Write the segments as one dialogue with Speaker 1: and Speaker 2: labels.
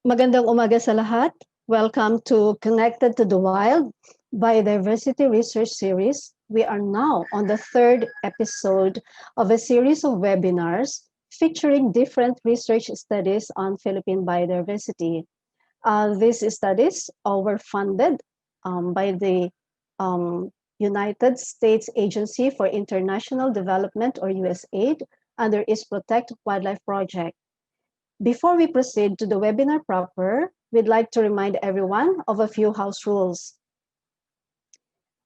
Speaker 1: Magandang umaga sa lahat. Welcome to Connected to the Wild Biodiversity Research Series. We are now on the third episode of a series of webinars featuring different research studies on Philippine biodiversity. These studies were funded by the um, United States Agency for International Development, or USAID, under its Protect Wildlife Project. Before we proceed to the webinar proper, we'd like to remind everyone of a few house rules.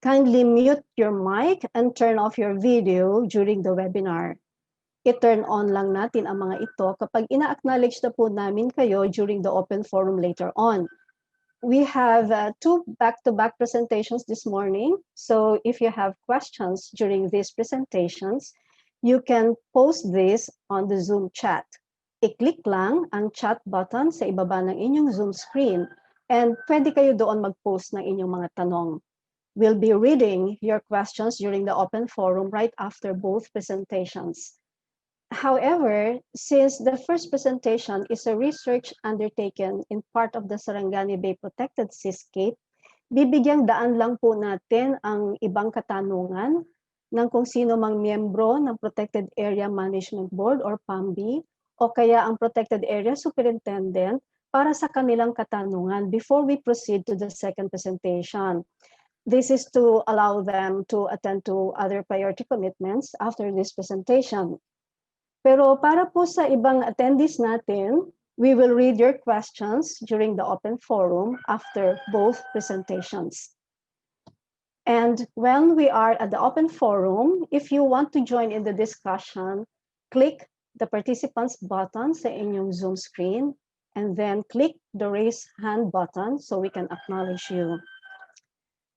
Speaker 1: Kindly mute your mic and turn off your video during the webinar. I-turn on lang natin ang mga ito kapag ina-acknowledge na po namin kayo during the open forum later on. We have two back-to-back presentations this morning. So if you have questions during these presentations, you can post this on the Zoom chat. I-click lang ang chat button sa ibaba ng inyong Zoom screen and pwede kayo doon mag-post ng inyong mga tanong. We'll be reading your questions during the open forum right after both presentations. However, since the first presentation is a research undertaken in part of the Sarangani Bay Protected Seascape, bibigyang daan lang po natin ang ibang katanungan ng kung sino mang miyembro ng Protected Area Management Board or PAMB o kaya ang Protected Area Superintendent para sa kanilang katanungan before we proceed to the second presentation. This is to allow them to attend to other priority commitments after this presentation. Pero para po sa ibang attendees natin, we will read your questions during the open forum after both presentations. And when we are at the open forum, if you want to join in the discussion, click the participants button sa inyong Zoom screen and then click the raise hand button so we can acknowledge you.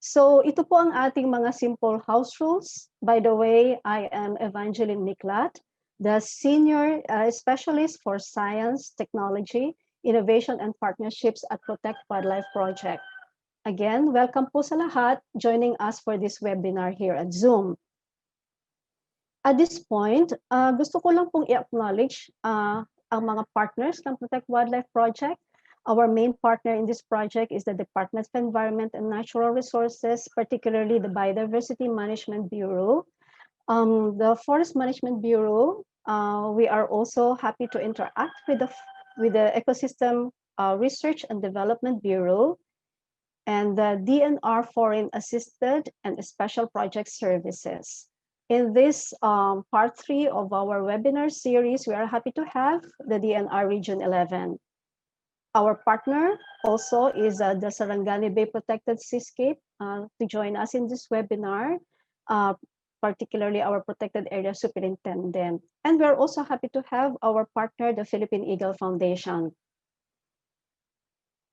Speaker 1: So ito po ang ating mga simple house rules. By the way, I am Evangeline Miklat, the Senior Specialist for Science, Technology, Innovation, and Partnerships at Protect Wildlife Project. Again, welcome po sa lahat joining us for this webinar here at Zoom. At this point, gusto ko lang pong i-acknowledge ang mga partners ng Protect Wildlife Project. Our main partner in this project is the Department of Environment and Natural Resources, particularly the Biodiversity Management Bureau. The Forest Management Bureau, we are also happy to interact with the Ecosystem Research and Development Bureau and the DNR Foreign Assisted and Special Project Services. In this part 3 of our webinar series, we are happy to have the DNR Region 11. Our partner also is the Sarangani Bay Protected Seascape to join us in this webinar, particularly our Protected Area Superintendent. And we're also happy to have our partner, the Philippine Eagle Foundation.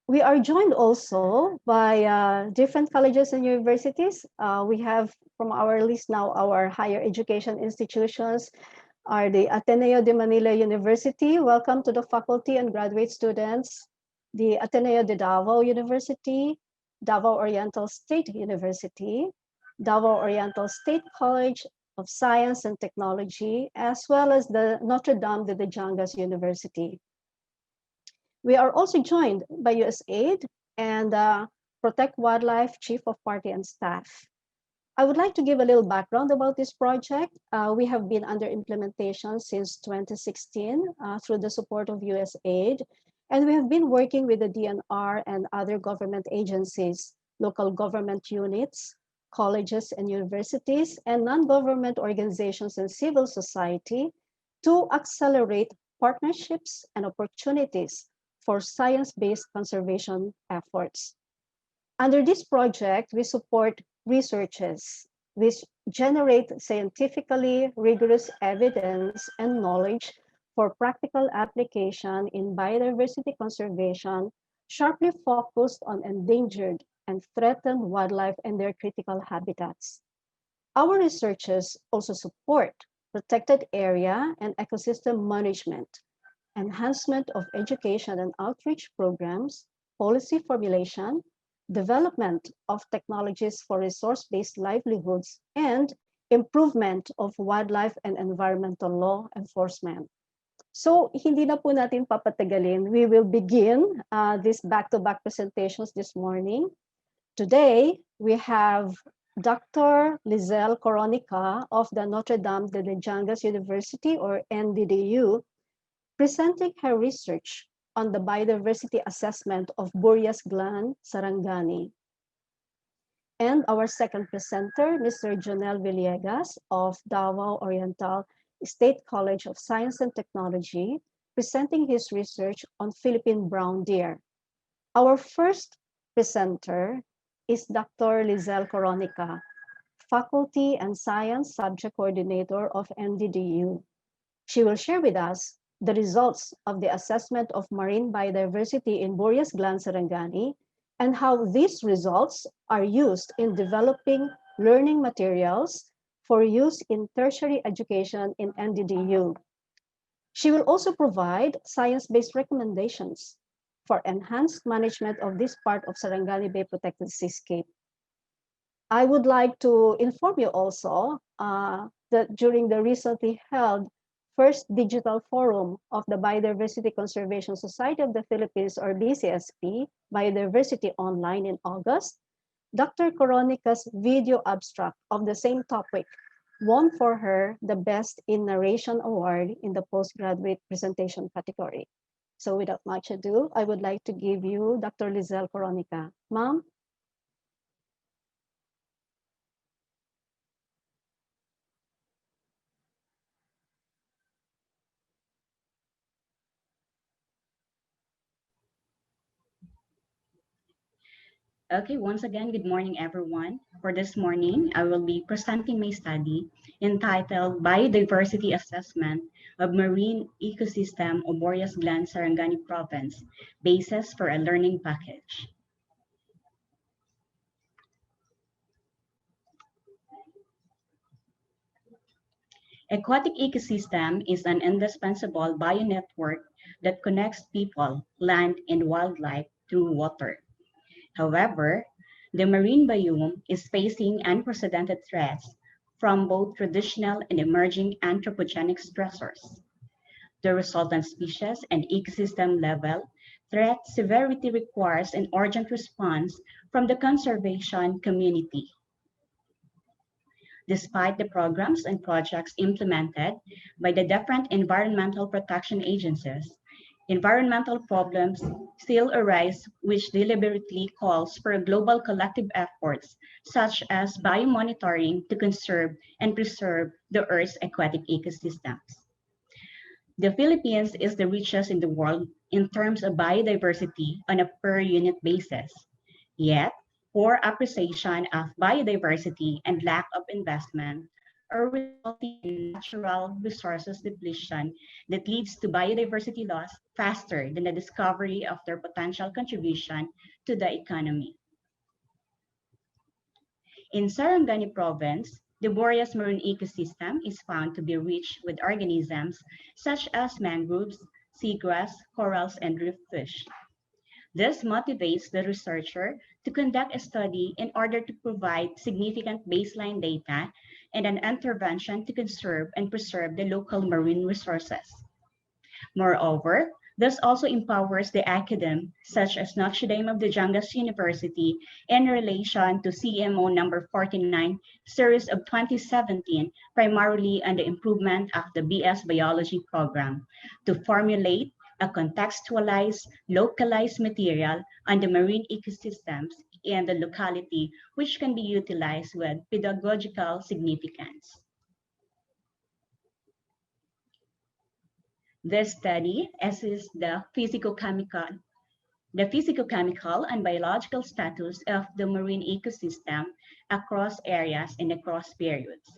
Speaker 1: We are joined also by different colleges and universities. We have from our list now our higher education institutions are the Ateneo de Manila University. Welcome to the faculty and graduate students. The Ateneo de Davao University, Davao Oriental State University, Davao Oriental State College of Science and Technology, as well as the Notre de Dadiangas University. We are also joined by USAID and Protect Wildlife Chief of Party and Staff. I would like to give a little background about this project. We have been under implementation since 2016 through the support of USAID, and we have been working with the DNR and other government agencies, local government units, colleges and universities, and non-government organizations and civil society to accelerate partnerships and opportunities for science-based conservation efforts. Under this project, we support researches which generate scientifically rigorous evidence and knowledge for practical application in biodiversity conservation, sharply focused on endangered and threatened wildlife and their critical habitats. Our researches also support protected area and ecosystem management, enhancement of education and outreach programs, policy formulation, development of technologies for resource-based livelihoods, and improvement of wildlife and environmental law enforcement. So, hindi na po natin papatagalin. We will begin these back-to-back presentations this morning. Today, we have Dr. Lizelle Coronica of the Notre de Dadiangas University, or NDDU, presenting her research on the biodiversity assessment of Burias gland, Sarangani. And our second presenter, Mr. Jonel Villegas of Davao Oriental State College of Science and Technology, presenting his research on Philippine brown deer. Our first presenter is Dr. Lizelle Coronica, Faculty and Science Subject Coordinator of NDDU. She will share with us the results of the assessment of marine biodiversity in Burias Gland, Sarangani, and how these results are used in developing learning materials for use in tertiary education in NDDU. She will also provide science-based recommendations for enhanced management of this part of Sarangani Bay Protected Seascape. I would like to inform you also that during the recently held first digital forum of the Biodiversity Conservation Society of the Philippines, or BCSP, Biodiversity Online in August, Dr. Coronica's video abstract of the same topic won for her the Best in Narration Award in the postgraduate presentation category. So without much ado, I would like to give you Dr. Lizelle Coronica. Ma'am?
Speaker 2: Okay, once again, good morning, everyone. For this morning, I will be presenting my study entitled Biodiversity Assessment of Marine Ecosystem of Burias Gland, Sarangani Province, Basis for a Learning Package. Aquatic ecosystem is an indispensable bionetwork that connects people, land, and wildlife through water. However, the marine biome is facing unprecedented threats from both traditional and emerging anthropogenic stressors. The resultant species and ecosystem level threat severity requires an urgent response from the conservation community. Despite the programs and projects implemented by the different environmental protection agencies, environmental problems still arise, which deliberately calls for global collective efforts, such as biomonitoring to conserve and preserve the Earth's aquatic ecosystems. The Philippines is the richest in the world in terms of biodiversity on a per unit basis. Yet, poor appreciation of biodiversity and lack of investment are resulting in natural resources depletion that leads to biodiversity loss faster than the discovery of their potential contribution to the economy. In Sarangani province, the Burias marine ecosystem is found to be rich with organisms such as mangroves, seagrass, corals, and reef fish. This motivates the researcher to conduct a study in order to provide significant baseline data and an intervention to conserve and preserve the local marine resources. Moreover, this also empowers the academe, such as Notre of Dadiangas University, in relation to CMO number 49, series of 2017, primarily on the improvement of the BS Biology program, to formulate a contextualized, localized material on the marine ecosystems in the locality, which can be utilized with pedagogical significance. This study assesses the physicochemical and biological status of the marine ecosystem across areas and across periods.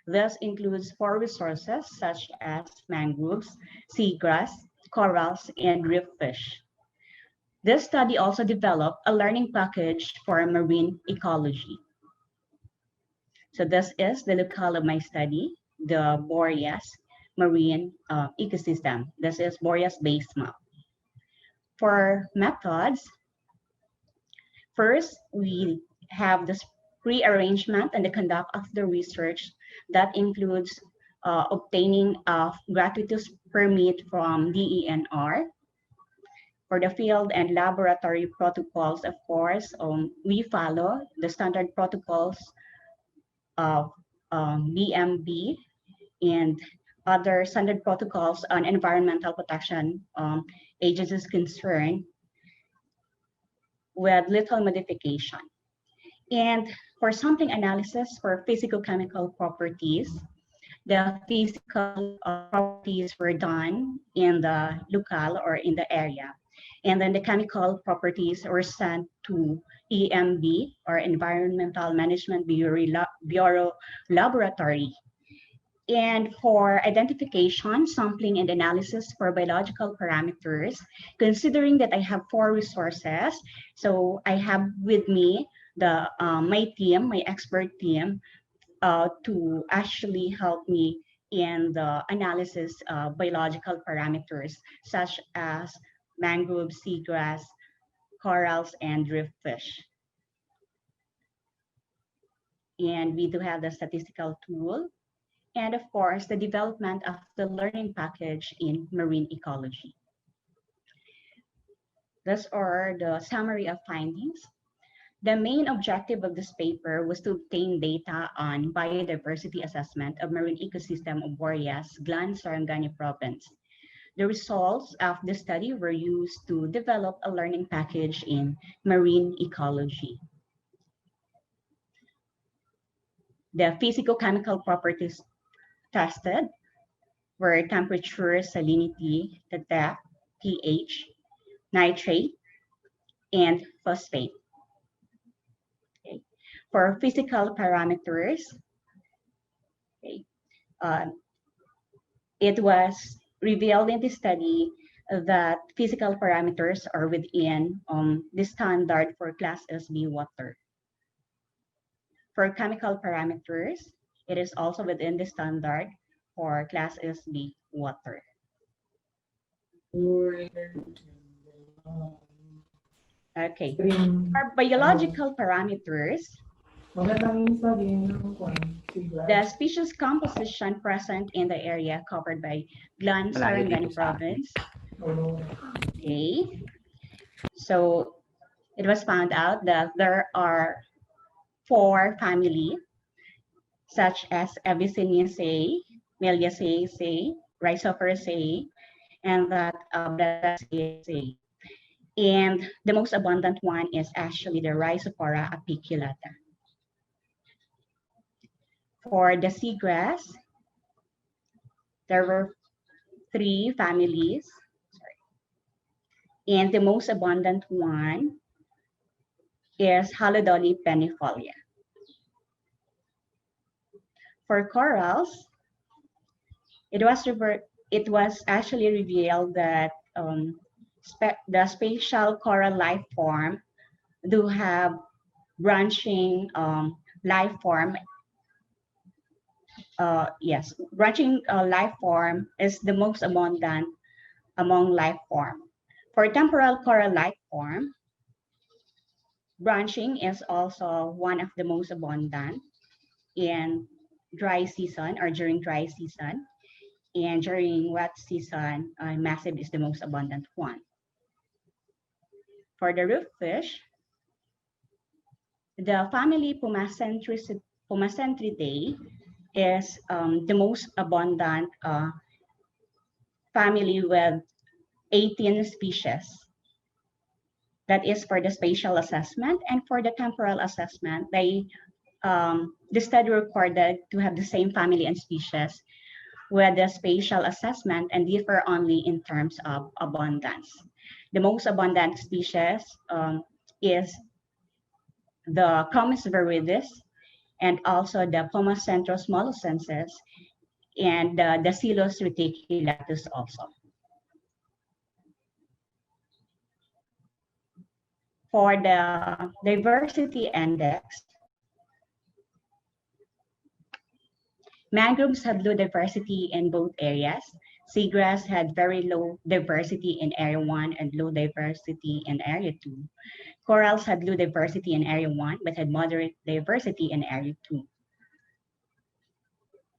Speaker 2: This includes four resources such as mangroves, seagrass, corals, and reef fish. This study also developed a learning package for marine ecology. So this is the locale of my study, the Burias marine ecosystem. This is Burias base map. For methods, first, we have this pre-arrangement and the conduct of the research that includes obtaining a gratuitous permit from DENR. For the field and laboratory protocols, of course, we follow the standard protocols of BMB and other standard protocols on environmental protection agencies concerned with little modification. And for sampling analysis for physicochemical properties, the physical properties were done in the locale or in the area. And then the chemical properties were sent to EMB or Environmental Management Bureau Laboratory. And for identification, sampling, and analysis for biological parameters, considering that I have 4 resources, so I have with me my team, my expert team, to actually help me in the analysis of biological parameters such as mangrove, seagrass, corals, and reef fish. And we do have the statistical tool, and of course, the development of the learning package in marine ecology. Those are the summary of findings. The main objective of this paper was to obtain data on biodiversity assessment of marine ecosystem of Burias, Sarangani province. The results of the study were used to develop a learning package in marine ecology. The physicochemical properties tested were temperature, salinity, the depth, pH, nitrate, and phosphate. Okay. For physical parameters, okay, it was revealed in the study that physical parameters are within the standard for class SB water. For chemical parameters, it is also within the standard for class SB water. Okay. For biological parameters, the species composition present in the area covered by Sarangani province. Okay. So it was found out that there are 4 families, such as Abyssiniaceae, Meliaceae, Rhizophoraceae, and that Bladdaceae. And the most abundant one is actually the Rhizophora apiculata. For the seagrass, there were 3 families, and the most abundant one is Halodony pennifolia. For corals, it was actually revealed that the spatial coral life form do have branching life form. Branching life form is the most abundant among life form. For temporal coral life form, branching is also one of the most abundant in dry season or during dry season, and during wet season, massive is the most abundant one. For the reef fish, the family Pumacentridae is the most abundant family with 18 species. That is for the spatial assessment, and for the temporal assessment, the study recorded to have the same family and species with the spatial assessment and differ only in terms of abundance. The most abundant species is the Chromis viridis, and also the Pomacentros molluscensis, and the Dacilus reticulatus also. For the diversity index, mangroves had low diversity in both areas. Seagrass had very low diversity in area 1 and low diversity in area 2. Corals had low diversity in area 1 but had moderate diversity in area 2.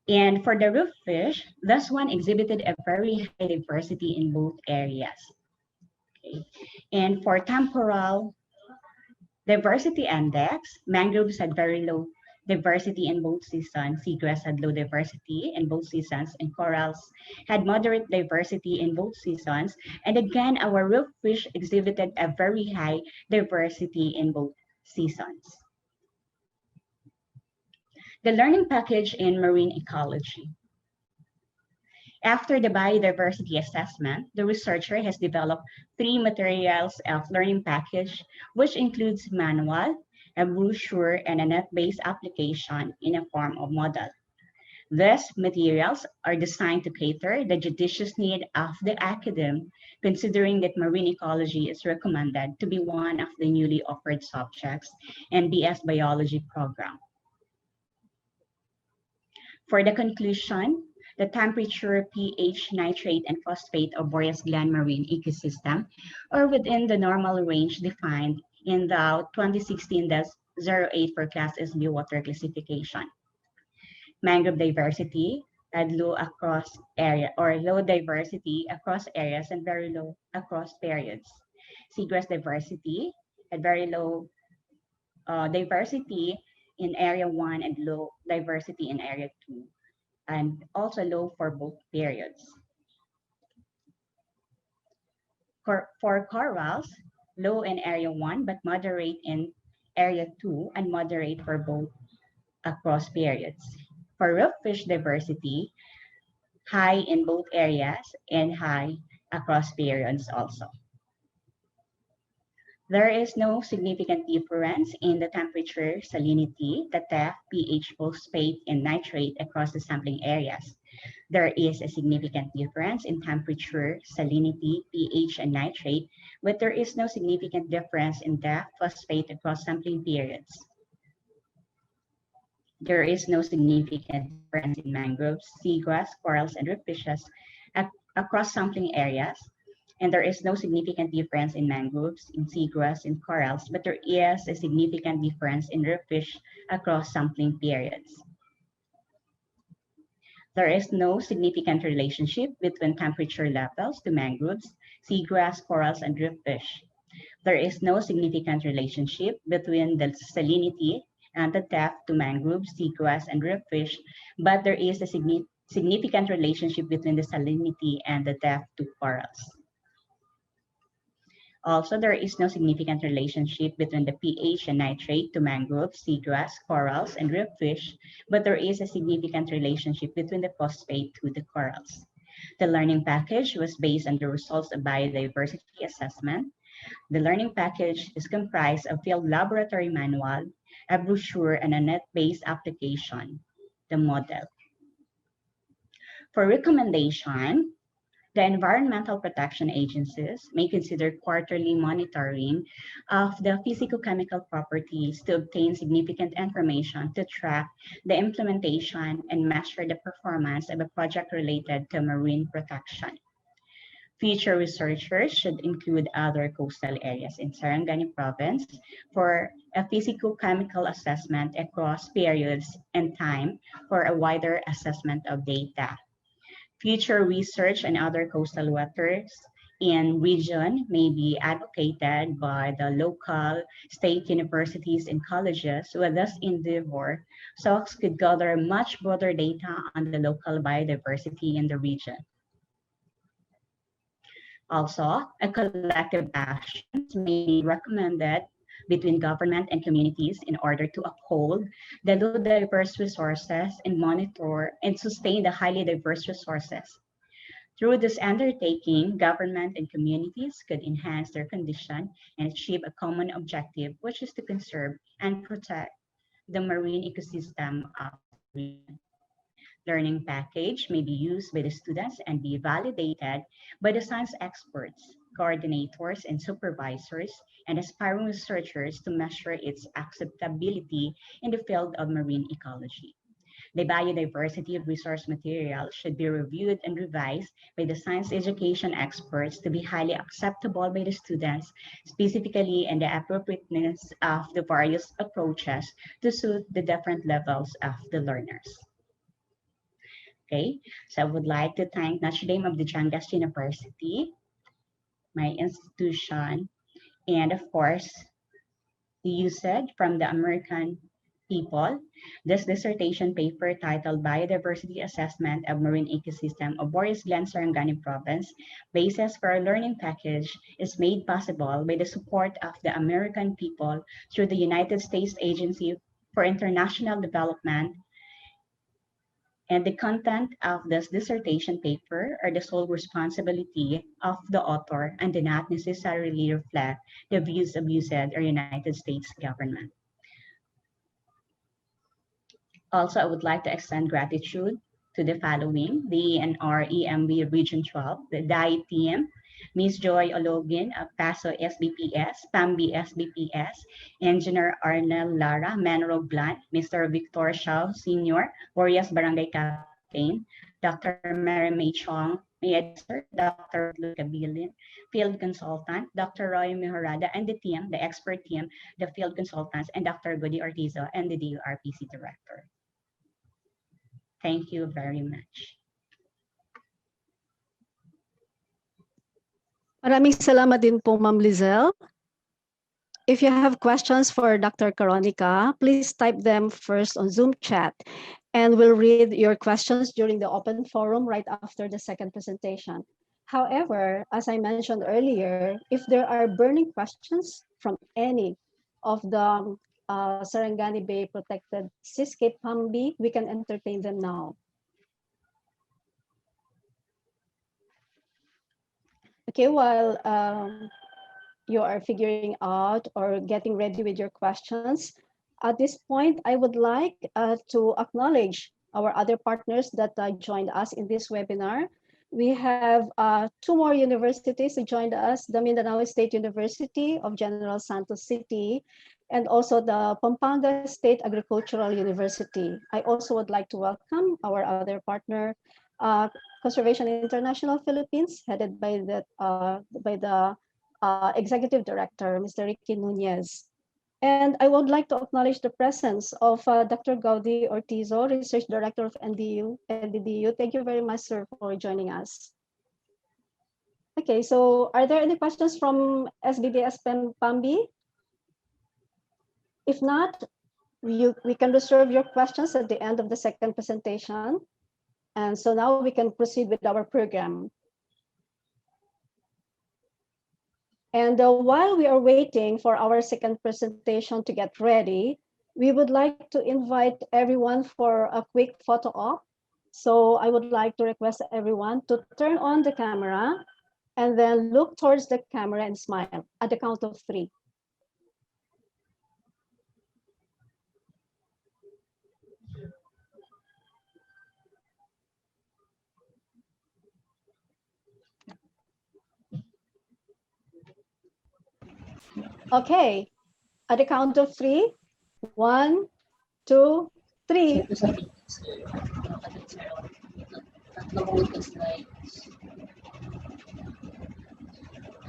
Speaker 2: And for the roof fish, this one exhibited a very high diversity in both areas. Okay. And for temporal diversity index, mangroves had very low diversity in both seasons. Seagrass had low diversity in both seasons, and corals had moderate diversity in both seasons. And again, our roof fish exhibited a very high diversity in both seasons. The learning package in marine ecology. After the biodiversity assessment, the researcher has developed three materials of learning package, which includes manual, a brochure, and a net-based application in a form of model. These materials are designed to cater the judicious need of the academe, considering that marine ecology is recommended to be one of the newly offered subjects in BS Biology program. For the conclusion, the temperature, pH, nitrate, and phosphate of Burias Gland marine ecosystem are within the normal range defined in the 2016-08 for Class SB water classification. Mangrove diversity had low across area or low diversity across areas and very low across periods. Seagrass diversity had very low diversity in area 1 and low diversity in area 2, and also low for both periods. For corals, low in area 1 but moderate in area 2 and moderate for both across periods. For reef fish diversity, high in both areas and high across periods also. There is no significant difference in the temperature, salinity, the depth, pH, phosphate, and nitrate across the sampling areas. There is a significant difference in temperature, salinity, pH, and nitrate, but there is no significant difference in depth, phosphate across sampling periods. There is no significant difference in mangroves, seagrass, corals, and reef fishes across sampling areas. And there is no significant difference in mangroves, in seagrass, and corals, but there is a significant difference in reef fish across sampling periods. There is no significant relationship between temperature levels to mangroves, seagrass, corals, and reef fish. There is no significant relationship between the salinity and the depth to mangroves, seagrass, and reef fish, but there is a significant relationship between the salinity and the depth to corals. Also, there is no significant relationship between the pH and nitrate to mangroves, seagrass, corals, and reef fish, but there is a significant relationship between the phosphate to the corals. The learning package was based on the results of biodiversity assessment. The learning package is comprised of field laboratory manual, a brochure, and a net-based application, the model. For recommendation, the environmental protection agencies may consider quarterly monitoring of the physicochemical properties to obtain significant information to track the implementation and measure the performance of a project related to marine protection. Future researchers should include other coastal areas in Sarangani province for a physicochemical assessment across periods and time for a wider assessment of data. Future research and other coastal waters in region may be advocated by the local state universities and colleges with this endeavor, SOCs could gather much broader data on the local biodiversity in the region. Also, a collective actions may be recommended between government and communities in order to uphold the low diverse resources and monitor and sustain the highly diverse resources. Through this undertaking, government and communities could enhance their condition and achieve a common objective, which is to conserve and protect the marine ecosystem of the region. Learning package may be used by the students and be validated by the science experts, coordinators, and supervisors, and aspiring researchers to measure its acceptability in the field of marine ecology. The biodiversity of resource material should be reviewed and revised by the science education experts to be highly acceptable by the students, specifically in the appropriateness of the various approaches to suit the different levels of the learners. Okay, so I would like to thank Notre Dame of Dadiangas University, my institution, and of course, the USAID from the American people. This dissertation paper titled Biodiversity Assessment of Marine Ecosystem of Burias Glen, Sarangani Province, Basis for a Learning Package, is made possible by the support of the American people through the United States Agency for International Development, and the content of this dissertation paper are the sole responsibility of the author and do not necessarily reflect the views of USAID or United States government. Also, I would like to extend gratitude to the following: the ENR EMB Region 12, the DAI team, Ms. Joy Ologin of Paso SBPS, PAMBI SBPS, Engineer Arnel Lara, Manro Blunt, Mr. Victor Shaw Sr., Burias Barangay Captain, Dr. Mary May Chong, may advisor, Dr. Luca Bilin, Field Consultant, Dr. Roy Mejorada, and the team, the expert team, the field consultants, and Dr. Goody Ortizo, and the DURPC Director. Thank you very much.
Speaker 1: Maraming salamat din po, Ma'am Lizelle. If you have questions for Dr. Caronica, please type them first on Zoom chat, and we'll read your questions during the open forum right after the second presentation. However, as I mentioned earlier, if there are burning questions from any of the Sarangani Bay Protected Seascape PAMBI, we can entertain them now. Okay, while you are figuring out or getting ready with your questions, at this point, I would like to acknowledge our other partners that joined us in this webinar. We have two more universities who joined us, the Mindanao State University of General Santos City, and also the Pampanga State Agricultural University. I also would like to welcome our other partner, Conservation International Philippines, headed by the Executive Director, Mr. Ricky Nunez. And I would like to acknowledge the presence of Dr. Gaudi Ortizo, Research Director of NDDU. Thank you very much, sir, for joining us. Okay, so are there any questions from SBDS PAMBI? If not, we can reserve your questions at the end of the second presentation. And so now we can proceed with our program. And while we are waiting for our second presentation to get ready, we would like to invite everyone for a quick photo op. So I would like to request everyone to turn on the camera and then look towards the camera and smile at the count of 3. Okay, at the count of 3, 1, 2, 3.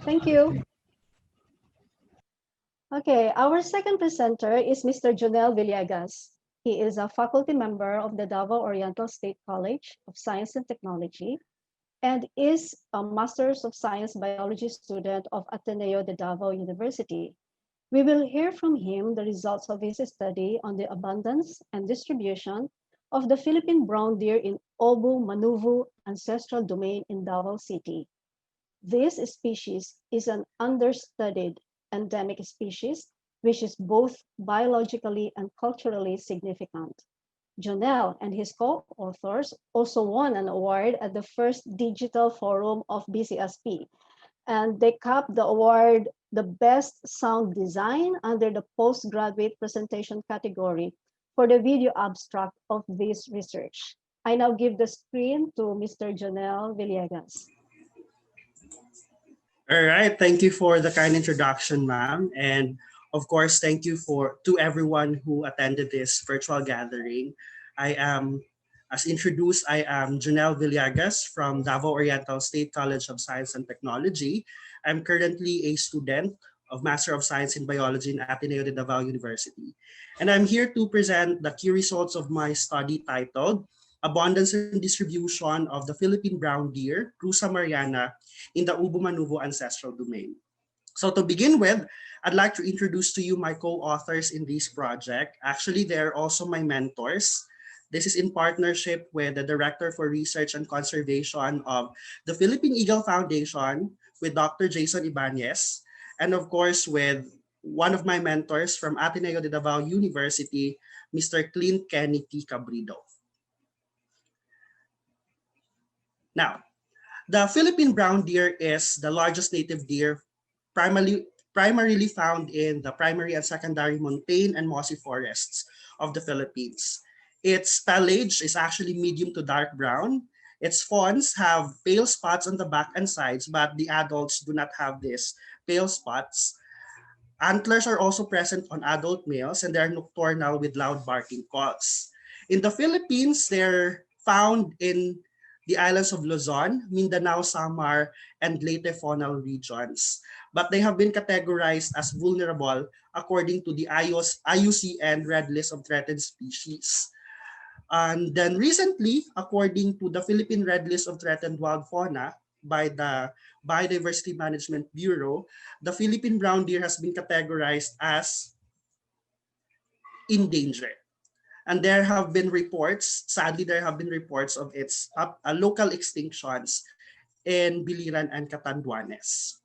Speaker 1: Thank you. Okay, our second presenter is Mr. Jonel Villegas. He is a faculty member of the Davao Oriental State College of Science and Technology and is a Master's of Science Biology student of Ateneo de Davao University. We will hear from him the results of his study on the abundance and distribution of the Philippine brown deer in Obu Manuvu ancestral domain in Davao City. This species is an understudied endemic species, which is both biologically and culturally significant. Jonel and his co-authors also won an award at the first digital forum of BCSP, and they capped the award the best sound design under the postgraduate presentation category for the video abstract of this research. I now give the screen to Mr. Jonel Villegas.
Speaker 3: All right, thank you for the kind introduction, ma'am. And of course, thank you to everyone who attended this virtual gathering. I am, as introduced, I am Jonel Villegas from Davao Oriental State College of Science and Technology. I'm currently a student of Master of Science in Biology in Ateneo de Davao University. And I'm here to present the key results of my study titled abundance and distribution of the Philippine brown deer, Cruza mariana, in the Obu Manuvu ancestral domain. So to begin with, I'd like to introduce to you my co-authors in this project. Actually, they're also my mentors. This is in partnership with the Director for Research and Conservation of the Philippine Eagle Foundation with Dr. Jason Ibanez, and of course with one of my mentors from Ateneo de Davao University, Mr. Clint Kenny T. Cabrido. Now, the Philippine brown deer is the largest native deer primarily found in the primary and secondary montane and mossy forests of the Philippines. Its pelage is actually medium to dark brown. Its fawns have pale spots on the back and sides, but the adults do not have these pale spots. Antlers are also present on adult males and they are nocturnal with loud barking calls. In the Philippines, they're found in the islands of Luzon, Mindanao, Samar, and Leyte faunal regions. But they have been categorized as vulnerable according to the IUCN Red List of Threatened Species. And then recently, according to the Philippine Red List of Threatened Wild Fauna by the Biodiversity Management Bureau, the Philippine brown deer has been categorized as endangered. And there have been reports, sadly, there have been reports of its local extinctions in Biliran and Catanduanes.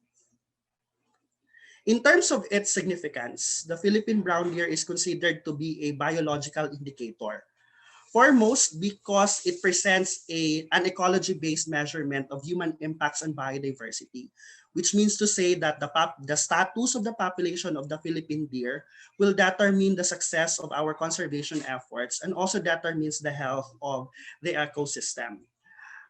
Speaker 3: In terms of its significance, the Philippine brown deer is considered to be a biological indicator. Foremost, because it presents an ecology-based measurement of human impacts on biodiversity, which means to say that the status of the population of the Philippine deer will determine the success of our conservation efforts and also determines the health of the ecosystem.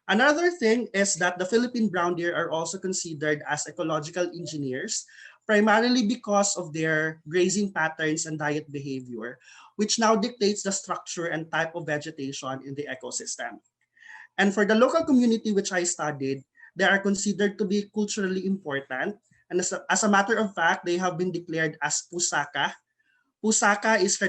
Speaker 3: Another thing is that the Philippine brown deer are also considered as ecological engineers, primarily because of their grazing patterns and diet behavior, which now dictates the structure and type of vegetation in the ecosystem. And for the local community which I studied, they are considered to be culturally important. And as a matter of fact, they have been declared as pusaka. Pusaka is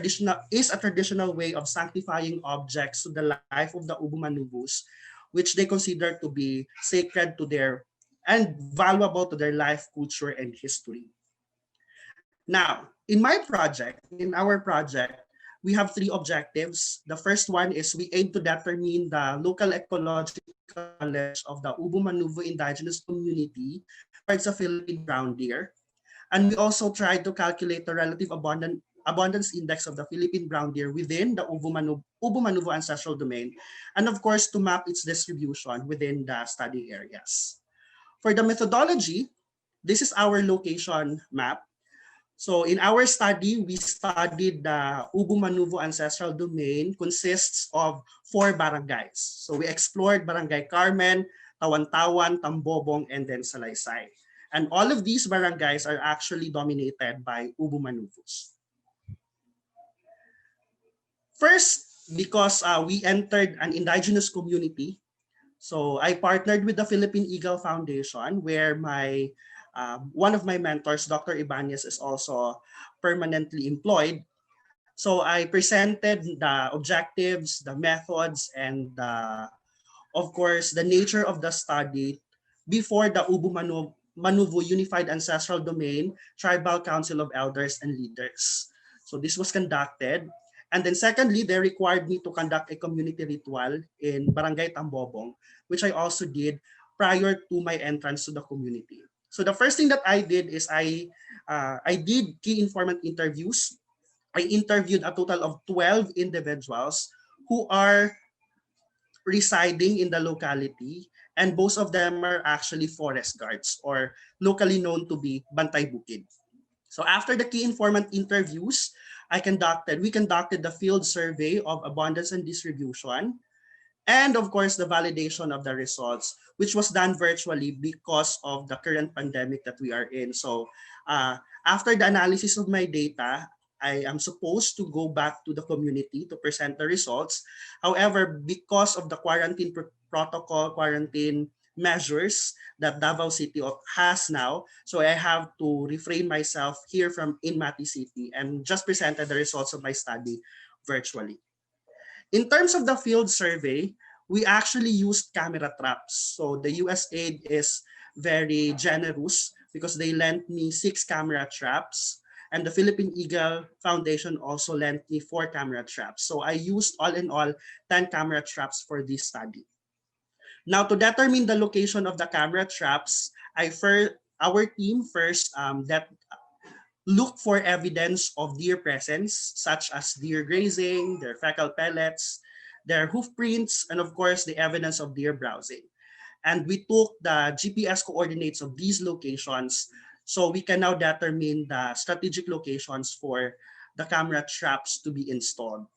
Speaker 3: a traditional way of sanctifying objects to the life of the Obu Manuvus, which they consider to be sacred to their and valuable to their life, culture, and history. Now, in our project, we have three objectives. The first one is we aim to determine the local ecological knowledge of the Obu Manuvu indigenous community towards the Philippine brown deer. And we also try to calculate the relative abundance index of the Philippine brown deer within the Obu Manuvu ancestral domain, and of course to map its distribution within the study areas. For the methodology, this is our location map. So in our study, we studied the Obu Manuvu ancestral domain consists of 4 barangays. So we explored Barangay Carmen, Tawan-Tawan, Tambobong, and then Salaysay. And all of these barangays are actually dominated by Obu Manuvus. First, because we entered an indigenous community, so I partnered with the Philippine Eagle Foundation, where one of my mentors, Dr. Ibanez, is also permanently employed. So I presented the objectives, the methods, and of course, the nature of the study before the Obu Manuvu Unified Ancestral Domain Tribal Council of Elders and Leaders. So this was conducted. And then secondly, they required me to conduct a community ritual in Barangay Tambobong, which I also did prior to my entrance to the community. So the first thing that I did is I did key informant interviews. I interviewed a total of 12 individuals who are residing in the locality, and most of them are actually forest guards or locally known to be Bantay Bukid. So after the key informant interviews, we conducted the field survey of abundance and distribution, and of course the validation of the results, which was done virtually because of the current pandemic that we are in. So after the analysis of my data, I am supposed to go back to the community to present the results. However, because of the quarantine measures that Davao City has now, so I have to refrain myself here from in Mati City and just presented the results of my study virtually. In terms of the field survey, we actually used camera traps. So the USAID is very generous because they lent me 6 camera traps, and the Philippine Eagle Foundation also lent me 4 camera traps. So I used all in all 10 camera traps for this study. Now, to determine the location of the camera traps, our team first that look for evidence of deer presence, such as deer grazing, their fecal pellets, their hoof prints, and of course, the evidence of deer browsing. And we took the GPS coordinates of these locations, so we can now determine the strategic locations for the camera traps to be installed.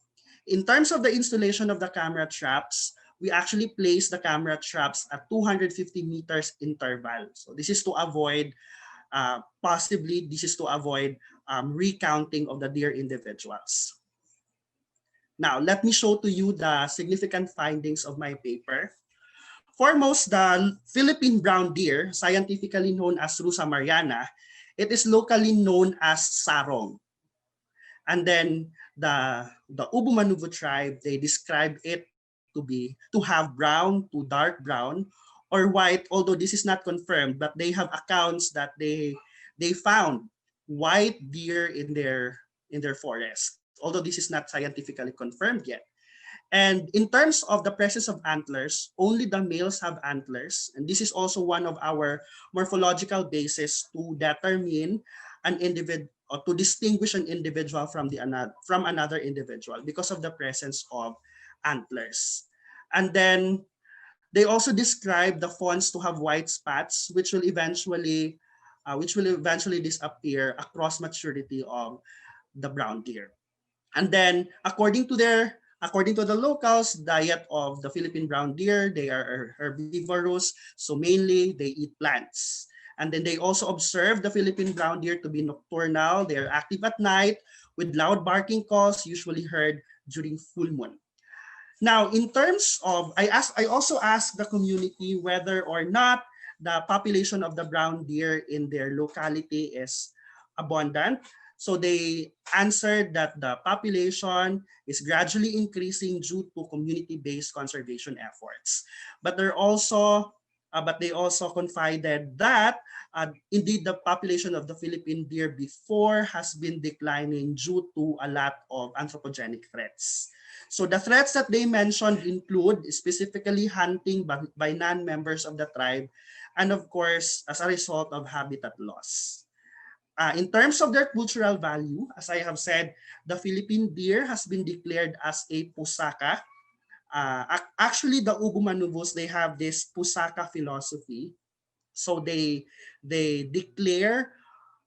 Speaker 3: In terms of the installation of the camera traps, we actually place the camera traps at 250 meters interval. So this is to avoid possibly this is to avoid recounting of the deer individuals. Now, let me show to you the significant findings of my paper. Foremost, the Philippine brown deer, scientifically known as Rusa mariana, it is locally known as sarong. And then the Obu Manuvu tribe, they describe it to have brown to dark brown or white, although this is not confirmed, but they have accounts that they found white deer in their forest, although this is not scientifically confirmed yet. And in terms of the presence of antlers, only the males have antlers. And this is also one of our morphological basis to determine an individual or to distinguish an individual from another individual because of the presence of antlers. And then they also describe the fawns to have white spots, which will eventually disappear across maturity of the brown deer. And then according to the locals, diet of the Philippine brown deer, they are herbivorous, so mainly they eat plants. And then they also observe the Philippine brown deer to be nocturnal. They are active at night with loud barking calls usually heard during full moon. Now, in terms of, I also asked the community whether or not the population of the brown deer in their locality is abundant. So they answered that the population is gradually increasing due to community-based conservation efforts. But they also confided that indeed the population of the Philippine deer before has been declining due to a lot of anthropogenic threats. So the threats that they mentioned include specifically hunting by non-members of the tribe, and of course, as a result of habitat loss. In terms of their cultural value, as I have said, the Philippine deer has been declared as a pusaka. Actually, the Obu Manuvus, they have this pusaka philosophy. So they declare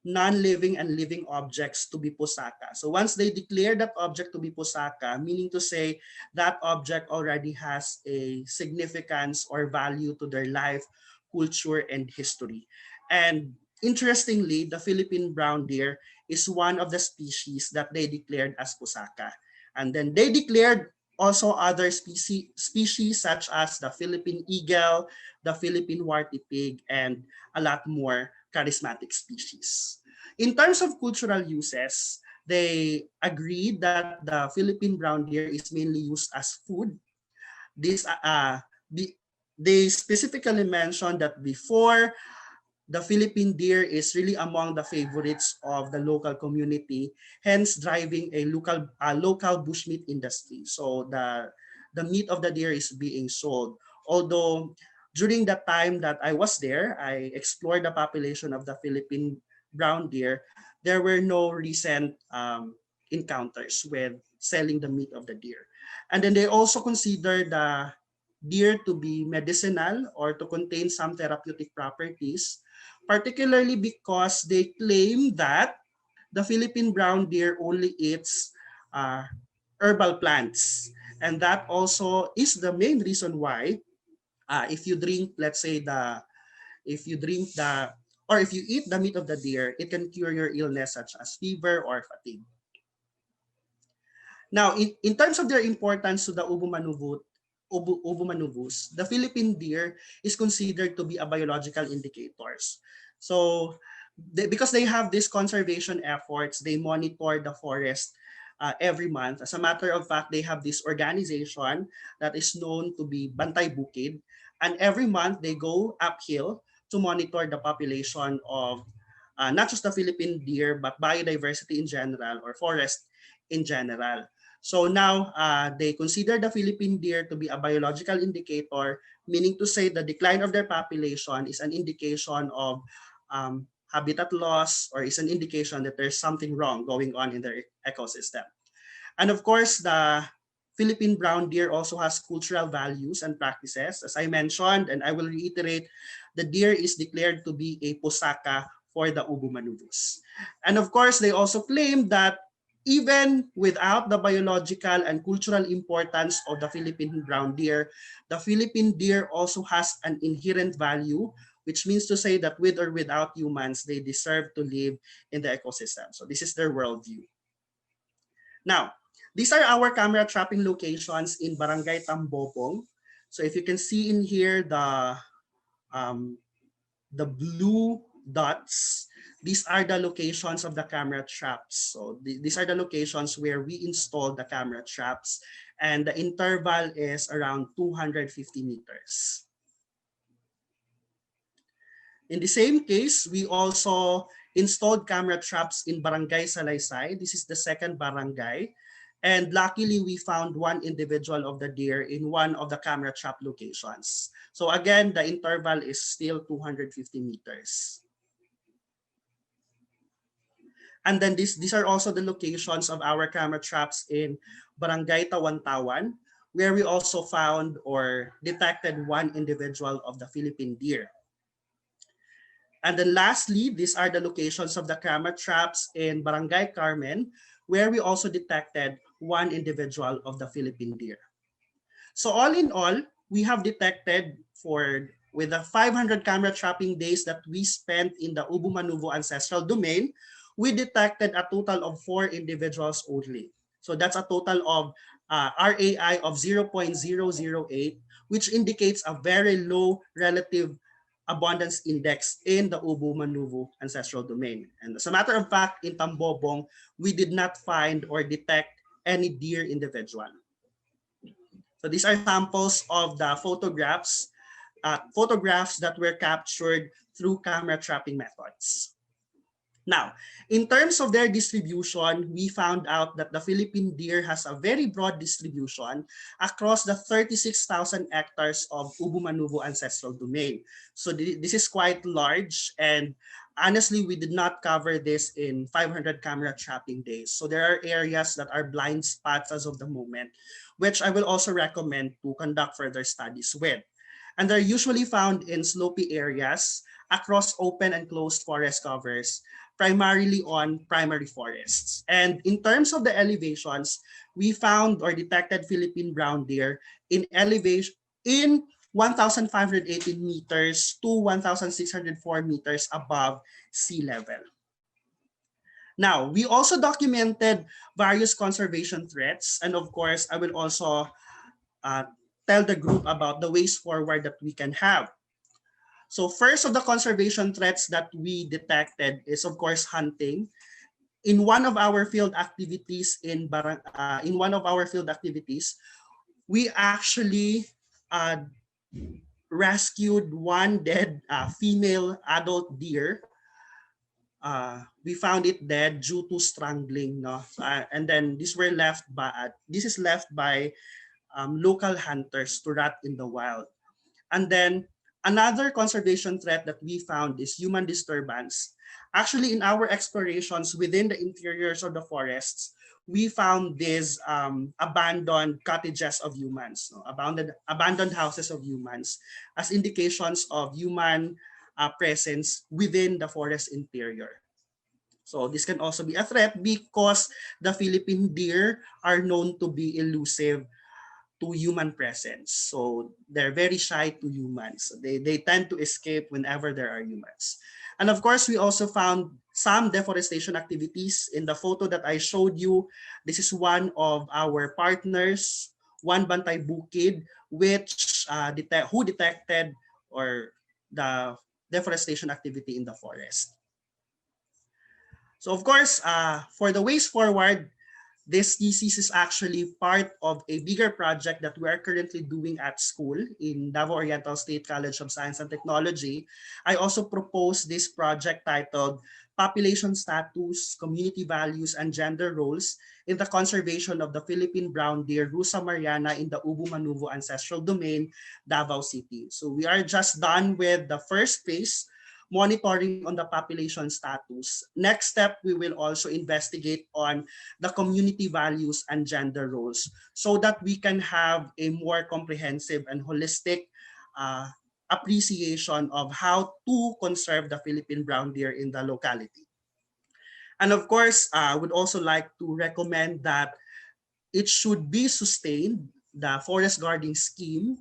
Speaker 3: non-living and living objects to be pusaka. So once they declare that object to be pusaka, meaning to say that object already has a significance or value to their life, culture, and history. And interestingly, the Philippine brown deer is one of the species that they declared as pusaka. And then they declared also other species such as the Philippine eagle, the Philippine warty pig, and a lot more charismatic species. In terms of cultural uses, they agreed that the Philippine brown deer is mainly used as food. This they specifically mentioned that before, the Philippine deer is really among the favorites of the local community, hence driving a local bushmeat industry. So the meat of the deer is being sold. Although during the time that I was there, I explored the population of the Philippine brown deer. There were no recent encounters with selling the meat of the deer. And then they also consider the deer to be medicinal or to contain some therapeutic properties, particularly because they claim that the Philippine brown deer only eats uh, herbal plants. And that also is the main reason why if you drink, let's say if you drink the, or if you eat the meat of the deer, it can cure your illness such as fever or fatigue. Now, in terms of their importance to the Obu Manuvus, the Philippine deer is considered to be a biological indicators. So, because they have these conservation efforts, they monitor the forest every month. As a matter of fact, they have this organization that is known to be Bantay Bukid, and every month they go uphill to monitor the population of not just the Philippine deer, but biodiversity in general or forest in general. So now they consider the Philippine deer to be a biological indicator, meaning to say the decline of their population is an indication of habitat loss, or is an indication that there's something wrong going on in their ecosystem. And of course, the Philippine brown deer also has cultural values and practices. As I mentioned, and I will reiterate, the deer is declared to be a pusaka for the Obu Manuvus. And of course, they also claim that even without the biological and cultural importance of the Philippine brown deer, the Philippine deer also has an inherent value, which means to say that with or without humans, they deserve to live in the ecosystem. So this is their worldview. Now, these are our camera trapping locations in Barangay Tambopong. So if you can see in here the blue dots, these are the locations of the camera traps. So these are the locations where we installed the camera traps, and the interval is around 250 meters. In the same case, we also installed camera traps in Barangay Salaysay. This is the second barangay. And luckily, we found one individual of the deer in one of the camera trap locations. So again, the interval is still 250 meters. And then these are also the locations of our camera traps in Barangay Tawan-Tawan, where we also found or detected one individual of the Philippine deer. And then lastly, these are the locations of the camera traps in Barangay Carmen, where we also detected one individual of the Philippine deer. So all in all, we have detected with the 500 camera trapping days that we spent in the Obu Manuvu ancestral domain, we detected a total of 4 individuals only. So that's a total of RAI of 0.008, which indicates a very low relative abundance index in the Obu Manuvu ancestral domain. And as a matter of fact, in Tambobong, we did not find or detect any deer individual. So these are samples of the photographs that were captured through camera trapping methods. Now, in terms of their distribution, we found out that the Philippine deer has a very broad distribution across the 36,000 hectares of Obu Manuvu ancestral domain. So this is quite large, and honestly, we did not cover this in 500 camera trapping days. So there are areas that are blind spots as of the moment, which I will also recommend to conduct further studies with. And they're usually found in slopey areas across open and closed forest covers, primarily on primary forests. And in terms of the elevations, we found or detected Philippine brown deer in elevation in 1,518 meters to 1,604 meters above sea level. Now, we also documented various conservation threats, and of course, I will also tell the group about the ways forward that we can have. So first of the conservation threats that we detected is, of course, hunting. In one of our field activities we actually rescued one dead female adult deer. We found it dead due to strangling, no? And then this is left by local hunters to rot in the wild. And then another conservation threat that we found is human disturbance. Actually, in our explorations within the interiors of the forests, we found these abandoned cottages of humans, no? abandoned houses of humans, as indications of human presence within the forest interior. So this can also be a threat because the Philippine deer are known to be elusive to human presence. So they're very shy to humans. They tend to escape whenever there are humans. And of course, we also found some deforestation activities. In the photo that I showed you, this is one of our partners, One Bantay Bukid, who detected or the deforestation activity in the forest. So of course, for the ways forward, This thesis is actually part of a bigger project that we are currently doing at school in Davao Oriental State College of Science and Technology. I also proposed this project titled Population Status, Community Values, and Gender Roles in the Conservation of the Philippine Brown Deer Rusa Mariana in the Obu Manuvu Ancestral Domain, Davao City. So we are just done with the first phase, monitoring on the population status. Next step, we will also investigate on the community values and gender roles so that we can have a more comprehensive and holistic uh, appreciation of how to conserve the Philippine brown deer in the locality. And of course, I would also like to recommend that it should be sustained, the forest guarding scheme,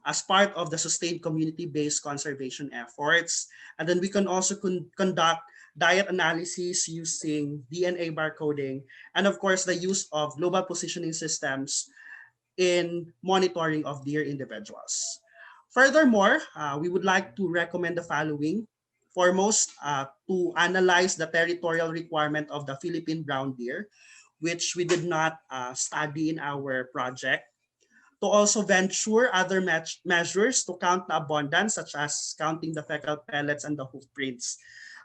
Speaker 3: as part of the sustained community-based conservation efforts. And then we can also conduct diet analysis using DNA barcoding, and of course the use of global positioning systems in monitoring of deer individuals. Furthermore, we would like to recommend the following. Foremost, to analyze the territorial requirement of the Philippine brown deer, which we did not study in our project, to also venture other measures to count the abundance, such as counting the fecal pellets and the hoof prints.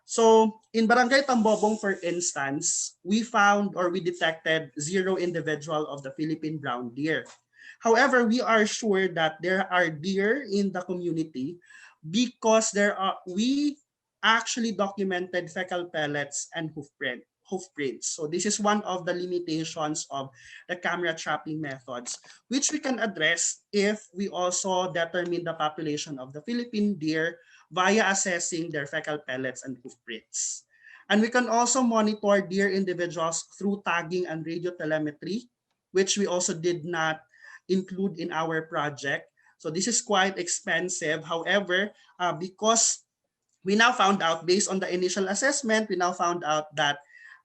Speaker 3: So in Barangay Tambobong, for instance, we found or we detected 0 individual of the Philippine brown deer. However, we are sure that there are deer in the community because we actually documented fecal pellets and hoof prints. So this is one of the limitations of the camera trapping methods, which we can address if we also determine the population of the Philippine deer via assessing their fecal pellets and hoof prints. And we can also monitor deer individuals through tagging and radio telemetry, which we also did not include in our project. So this is quite expensive. However, because we now found out, based on the initial assessment, we now found out that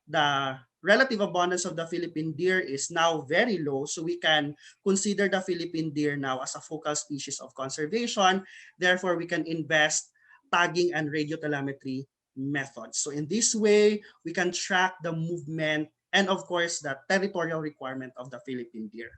Speaker 3: the relative abundance of the Philippine deer is now very low. So we can consider the Philippine deer now as a focal species of conservation. Therefore, we can invest tagging and radio telemetry methods. So in this way, we can track the movement and of course the territorial requirement of the Philippine deer.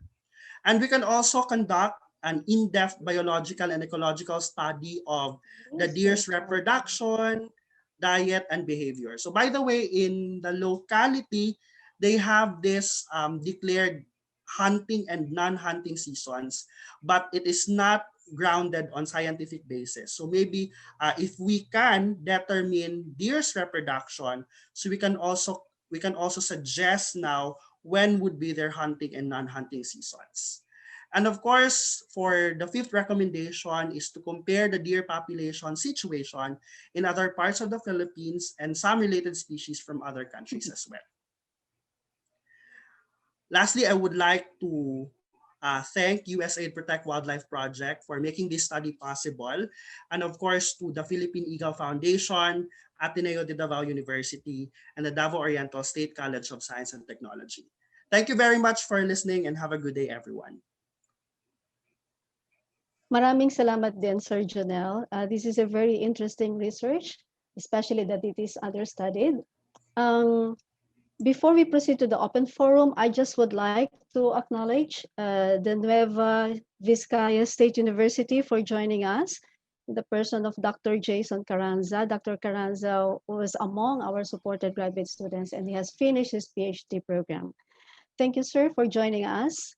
Speaker 3: And we can also conduct an in-depth biological and ecological study of the deer's reproduction, diet, and behavior. So by the way, in the locality, they have this declared hunting and non-hunting seasons, but it is not grounded on scientific basis. So maybe if we can determine deer's reproduction, so we can also suggest now when would be their hunting and non-hunting seasons. And of course, for the fifth recommendation is to compare the deer population situation in other parts of the Philippines and some related species from other countries as well. Lastly, I would like to thank USAID Protect Wildlife Project for making this study possible. And of course, to the Philippine Eagle Foundation, Ateneo de Davao University, and the Davao Oriental State College of Science and Technology. Thank you very much for listening and have a good day, everyone.
Speaker 1: Maraming salamat din, Sir Jonel. This is a very interesting research, especially that it is understudied. Before we proceed to the open forum, I just would like to acknowledge the Nueva Vizcaya State University for joining us, the person of Dr. Jason Carranza. Dr. Carranza was among our supported graduate students and he has finished his PhD program. Thank you, sir, for joining us.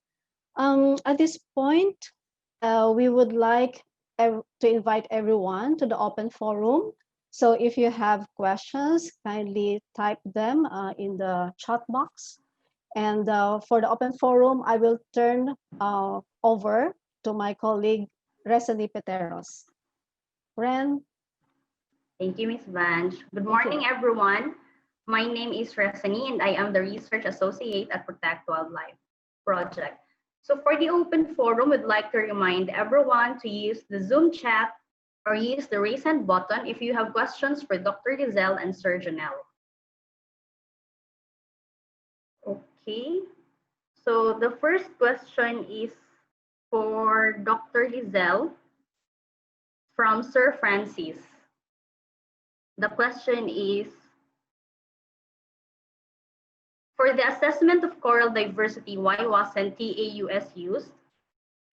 Speaker 1: At this point, we would like to invite everyone to the open forum. So if you have questions, kindly type them in the chat box. And for the open forum, I will turn over to my colleague, Resany Peteros. Ren.
Speaker 4: Thank you, Ms. Vange. Good morning, everyone. My name is Resany, and I am the Research Associate at Protect Wildlife Project. So for the open forum, we'd like to remind everyone to use the Zoom chat or use the raise hand button if you have questions for Dr. Lizelle and Sir Jonel. Okay, so the first question is for Dr. Lizelle from Sir Francis. The question is, For the assessment of coral diversity, why wasn't TAUS used?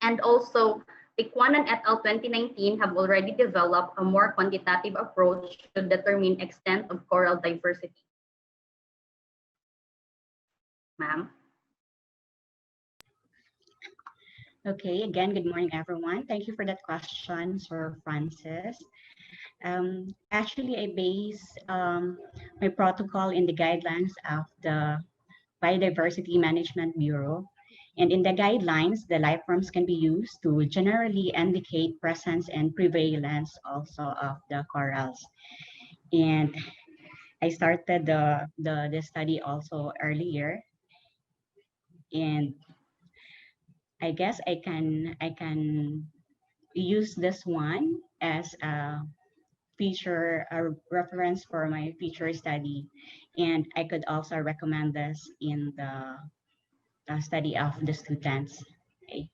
Speaker 4: And also, Tikwanan et al. 2019 have already developed a more quantitative approach to determine extent of coral diversity. Ma'am.
Speaker 2: Okay, again, good morning, everyone. Thank you for that question, Sir Francis. Actually, I base my protocol in the guidelines of the Biodiversity Management Bureau. And in the guidelines, the life forms can be used to generally indicate presence and prevalence also of the corals. And I started the study also earlier. And I guess I can use this one as a reference for my future study. And I could also recommend this in the study of the students. Okay.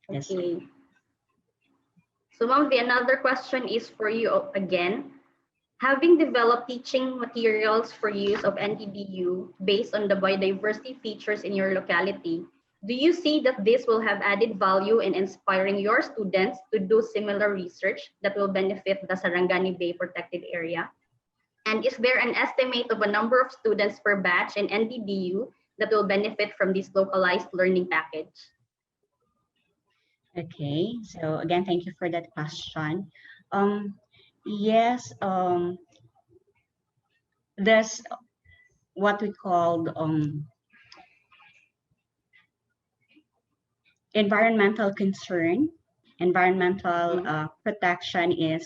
Speaker 2: Yes.
Speaker 4: Okay. So ma'am, the another question is for you again. Having developed teaching materials for use of NTDU based on the biodiversity features in your locality, do you see that this will have added value in inspiring your students to do similar research that will benefit the Sarangani Bay Protected Area? And is there an estimate of a number of students per batch in NTDU that will benefit from this localized learning package?
Speaker 2: Okay. So again, thank you for that question. Yes, there's what we call environmental concern. Environmental protection is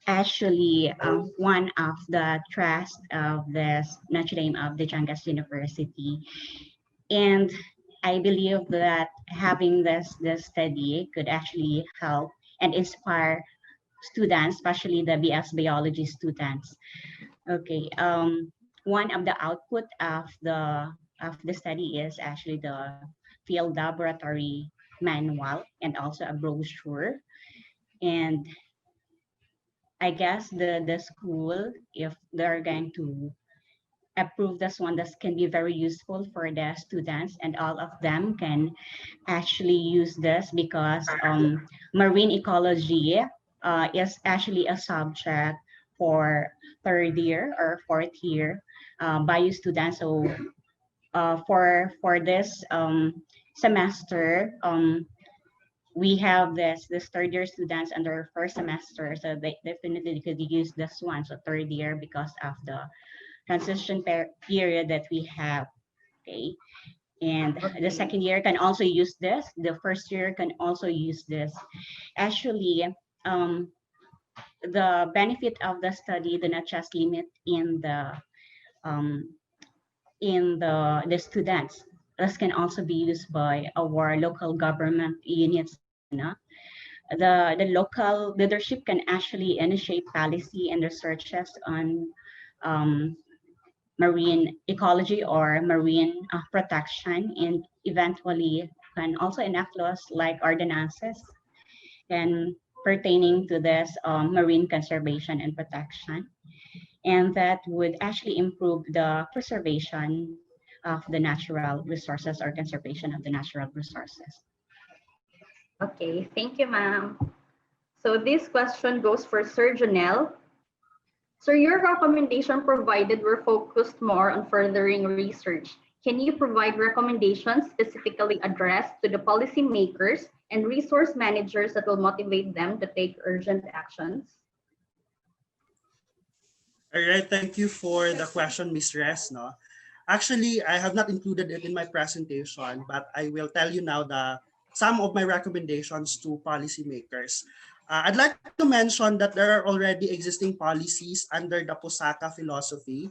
Speaker 2: actually one of the trusts of this Notre Dame of Dadiangas University. And I believe that having this study could actually help and inspire students, especially the BS biology students. Okay. One of the output of the study is actually the field laboratory manual and also a brochure. And I guess the school, if they're going to approve this one, this can be very useful for the students, and all of them can actually use this because marine ecology is actually a subject for third year or fourth year bio students. So for this semester, we have this third year students under first semester, so they definitely could use this one. So third year because of the transition period that we have. Okay. And the second year can also use this. The first year can also use this. Actually, the benefit of the study do not just limit in the students. This can also be used by our local government units. The local leadership can actually initiate policy and researches on marine ecology or marine protection, and eventually can also enact laws like ordinances and pertaining to this marine conservation and protection. And that would actually improve the preservation of the natural resources or conservation of the natural resources.
Speaker 4: Okay, thank you, ma'am. So this question goes for Sir Janelle. So your recommendation provided were focused more on furthering research. Can you provide recommendations specifically addressed to the policymakers and resource managers that will motivate them to take urgent actions?
Speaker 3: All right, thank you for the question, Ms. Res. No? Actually, I have not included it in my presentation, but I will tell you now some of my recommendations to policymakers. I'd like to mention that there are already existing policies under the Pusaka philosophy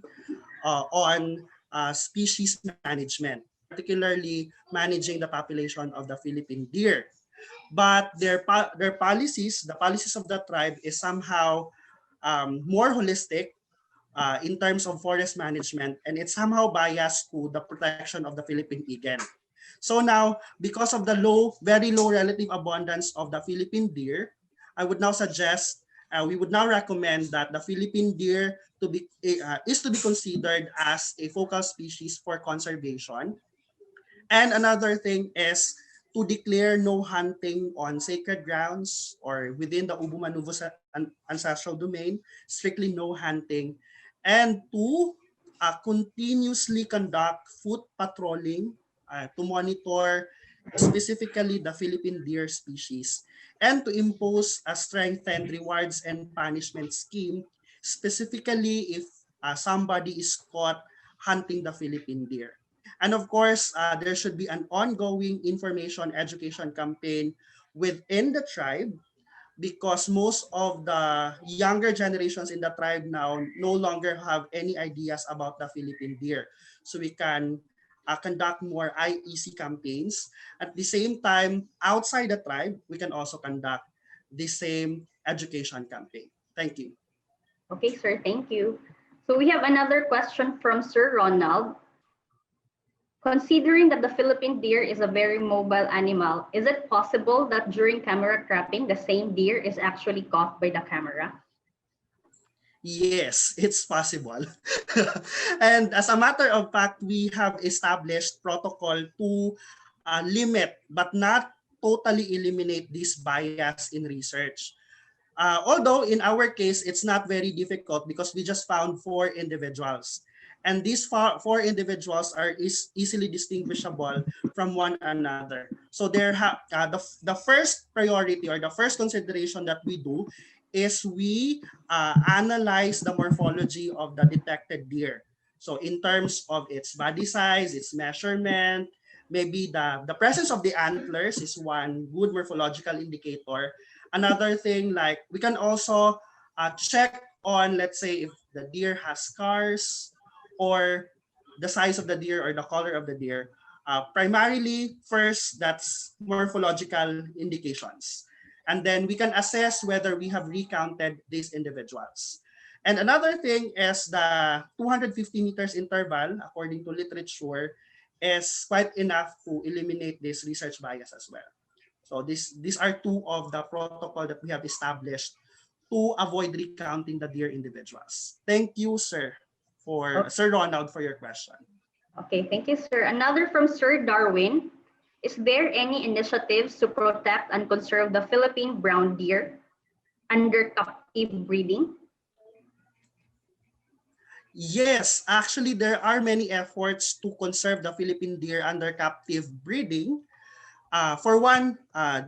Speaker 3: on species management, particularly managing the population of the Philippine deer. But their policies, the policies of the tribe, is somehow more holistic in terms of forest management, and it's somehow biased to the protection of the Philippine eagle. So now, because of the very low relative abundance of the Philippine deer, I would now suggest we would now recommend that the Philippine deer is to be considered as a focal species for conservation. And another thing is to declare no hunting on sacred grounds or within the Obu Manuvu ancestral domain, strictly no hunting, and to continuously conduct foot patrolling to monitor specifically the Philippine deer species, and to impose a strengthened rewards and punishment scheme, specifically if somebody is caught hunting the Philippine deer. And of course, there should be an ongoing information education campaign within the tribe, because most of the younger generations in the tribe now no longer have any ideas about the Philippine deer. So we can conduct more IEC campaigns. At the same time, outside the tribe, we can also conduct the same education campaign. Thank you.
Speaker 4: Okay, sir, thank you. So we have another question from Sir Ronald. Considering that the Philippine deer is a very mobile animal, is it possible that during camera trapping, the same deer is actually caught by the camera?
Speaker 3: Yes, it's possible. And as a matter of fact, we have established protocol to limit but not totally eliminate this bias in research. Although in our case, it's not very difficult because we just found 4 individuals. And these four individuals are easily distinguishable from one another. So the first priority or the first consideration that we do is we analyze the morphology of the detected deer. So in terms of its body size, its measurement, maybe the presence of the antlers is one good morphological indicator. Another thing, like we can also check on, let's say, if the deer has scars or the size of the deer or the color of the deer. Primarily, first, that's morphological indications. And then we can assess whether we have recounted these individuals. And another thing is the 250 meters interval, according to literature, is quite enough to eliminate this research bias as well. So these are two of the protocol that we have established to avoid recounting the deer individuals. Thank you, Sir Ronald, for your question.
Speaker 4: Okay, thank you, sir. Another from Sir Darwin. Is there any initiatives to protect and conserve the Philippine brown deer under captive breeding?
Speaker 3: Yes, actually, there are many efforts to conserve the Philippine deer under captive breeding. For one,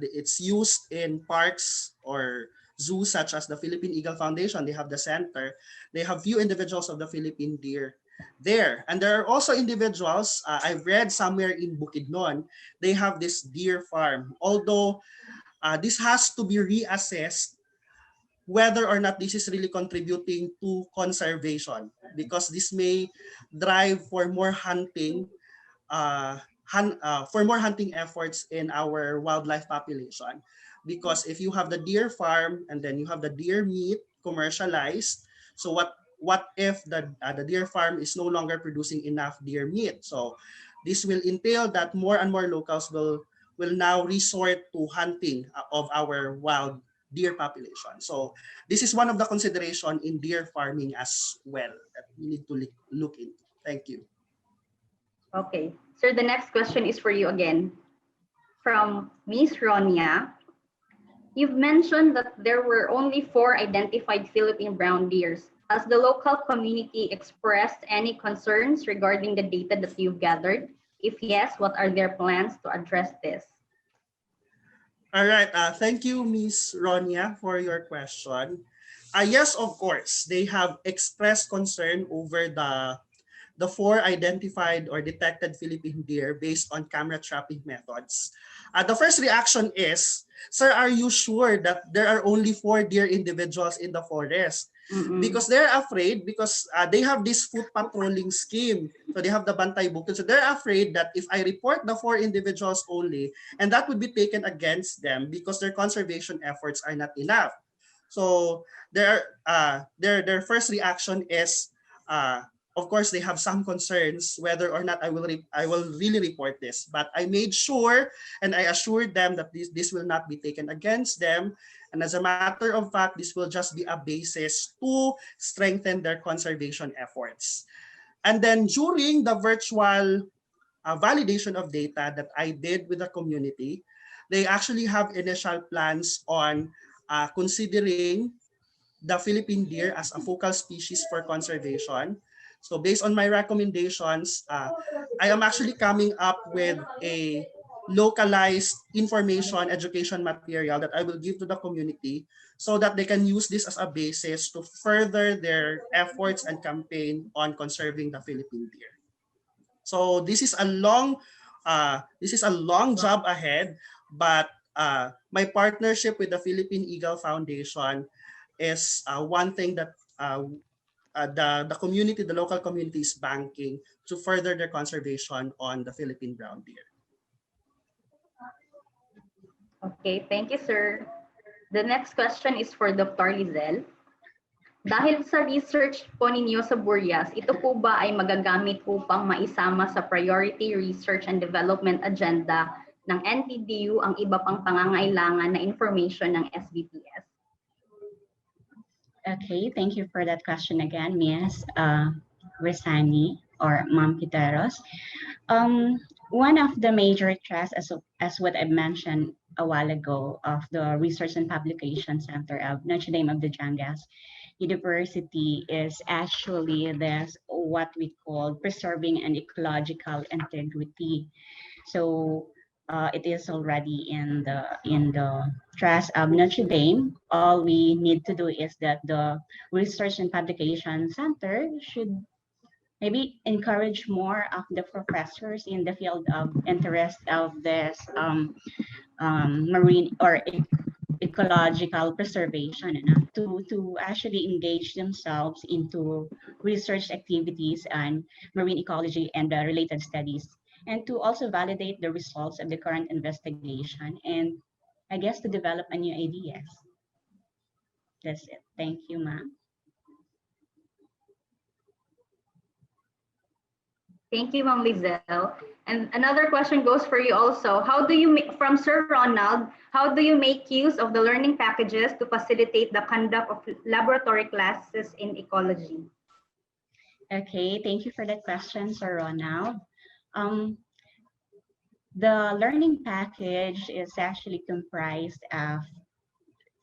Speaker 3: it's used in parks or zoos such as the Philippine Eagle Foundation. They have the center. They have few individuals of the Philippine deer there. And there are also individuals, I've read somewhere in Bukidnon, they have this deer farm. Although this has to be reassessed whether or not this is really contributing to conservation, because this may drive for more hunting for more hunting efforts in our wildlife population. Because if you have the deer farm and then you have the deer meat commercialized, so what if the deer farm is no longer producing enough deer meat? So this will entail that more and more locals will now resort to hunting of our wild deer population. So this is one of the consideration in deer farming as well that we need to look into. Thank you.
Speaker 4: Okay, sir, the next question is for you again. From Miss Ronia, you've mentioned that there were only 4 identified Philippine brown deers. Has the local community expressed any concerns regarding the data that you've gathered? If yes, what are their plans to address this?
Speaker 3: All right. Thank you, Ms. Ronia, for your question. Yes, of course. They have expressed concern over the 4 identified or detected Philippine deer based on camera trapping methods. The first reaction is, sir, are you sure that there are only 4 deer individuals in the forest? Because they're afraid, because they have this foot patrolling scheme. So they have the bantay bukid. So they're afraid that if I report the 4 individuals only, and that would be taken against them because their conservation efforts are not enough. So their first reaction is, of course, they have some concerns whether or not I will really report this. But I made sure and I assured them that this will not be taken against them. And as a matter of fact, this will just be a basis to strengthen their conservation efforts. And then during the virtual validation of data that I did with the community, they actually have initial plans on considering the Philippine deer as a focal species for conservation. So based on my recommendations, I am actually coming up with a localized information education material that I will give to the community so that they can use this as a basis to further their efforts and campaign on conserving the Philippine deer. So this is a long job ahead, but my partnership with the Philippine Eagle Foundation is one thing that the community, the local community is banking to further their conservation on the Philippine brown deer.
Speaker 4: Okay, thank you, sir. The next question is for Dr. Lizelle. Dahil sa research po ninyo sa Burias, ito po ba ay magagamit upang maisama sa priority research and development agenda ng NTDU ang iba pang pangangailangan na information ng SBPS?
Speaker 2: Okay, thank you for that question again, Ms. Resani or Ma'am Piteros. One of the major threats, as what I mentioned a while ago, of the Research and Publication Center of Notre Dame of Dadiangas University is actually this what we call preserving an ecological integrity. So it is already in the trust of Notre Dame. All we need to do is that the Research and Publication Center should maybe encourage more of the professors in the field of interest of this marine or ecological preservation to actually engage themselves into research activities on marine ecology and related studies, and to also validate the results of the current investigation, and I guess to develop a new ideas. That's it. Thank you, ma'am.
Speaker 4: Thank you, Ma'am Lizelle. And another question goes for you also. How do you make, from Sir Ronald, how do you make use of the learning packages to facilitate the conduct of laboratory classes in ecology?
Speaker 2: Okay, thank you for that question, Sir Ronald. The learning package is actually comprised of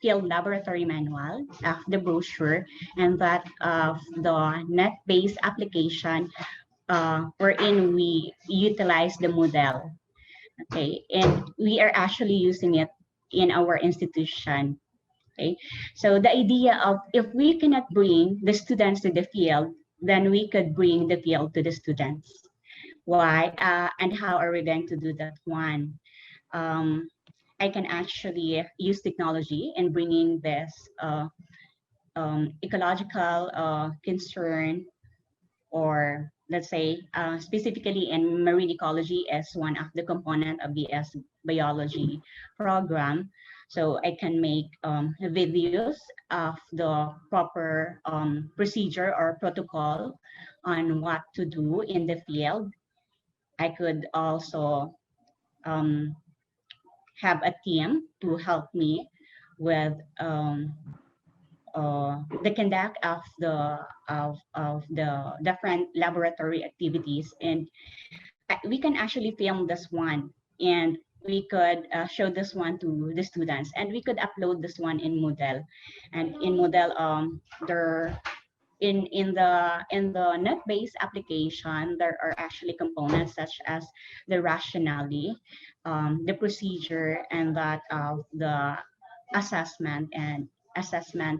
Speaker 2: field laboratory manual, of the brochure, and that of the net-based application wherein we utilize the model. Okay, and we are actually using it in our institution. Okay, so the idea of if we cannot bring the students to the field, then we could bring the field to the students. Why and how are we going to do that one? I can actually use technology in bringing this ecological concern, or let's say specifically in marine ecology as one of the component of BS biology program. So I can make videos of the proper procedure or protocol on what to do in the field. I could also have a team to help me with the conduct of the different laboratory activities, and we can actually film this one, and we could show this one to the students, and we could upload this one in Moodle. And in Moodle, there in the net-based application, there are actually components such as the rationale, the procedure, and that of the assessment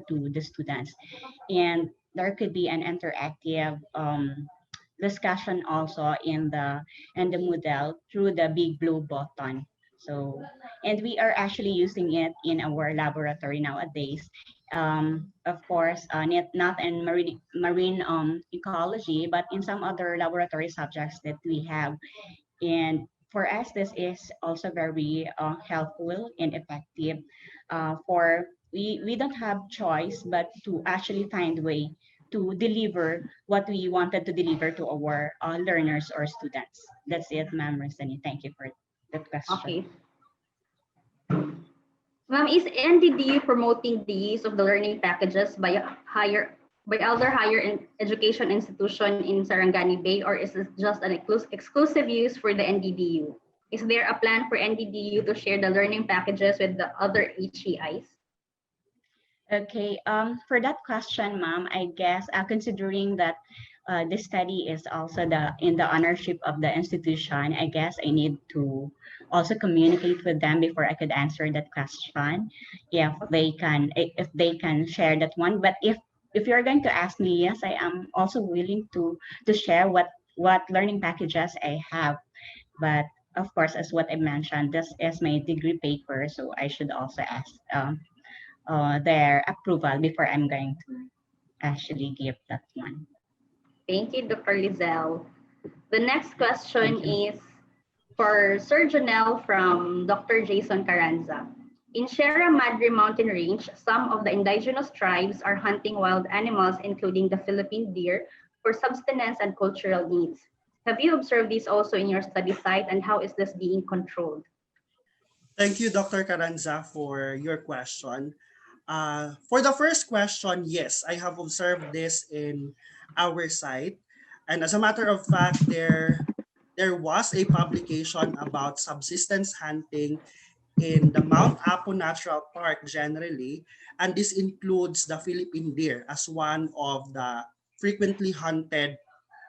Speaker 2: to the students. And there could be an interactive discussion also in the Moodle through the big blue button. So, and we are actually using it in our laboratory nowadays. Of course, not in marine ecology, but in some other laboratory subjects that we have. And for us, this is also very helpful and effective. For we don't have choice but to actually find way to deliver what we wanted to deliver to our learners or students. That's it, Ma'am Rosani. Thank you for that question.
Speaker 4: Okay. Ma'am, is NDDU promoting the use of the learning packages by other education institution in Sarangani Bay, or is it just an exclusive use for the NDDU? Is there a plan for NDDU to share the learning packages with the other HEIs?
Speaker 2: Okay, for that question, ma'am, I guess considering that the study is also in the ownership of the institution, I guess I need to also communicate with them before I could answer that question. If they can share that one. But if you're going to ask me, yes, I am also willing to share what learning packages I have. But of course, as what I mentioned, this is my degree paper, so I should also ask their approval before I'm going to actually give that one.
Speaker 4: Thank you, Dr. Lizelle. The next question
Speaker 2: Thank you.
Speaker 4: is for Sir Janelle from Dr. Jason Carranza. In Sierra Madre Mountain Range, some of the indigenous tribes are hunting wild animals, including the Philippine deer, for subsistence and cultural needs. Have you observed this also in your study site, and how is this being controlled?
Speaker 3: Thank you, Dr. Carranza, for your question. For the first question, yes, I have observed this in our site. And as a matter of fact, there was a publication about subsistence hunting in the Mount Apo Natural Park generally, and this includes the Philippine deer as one of the frequently hunted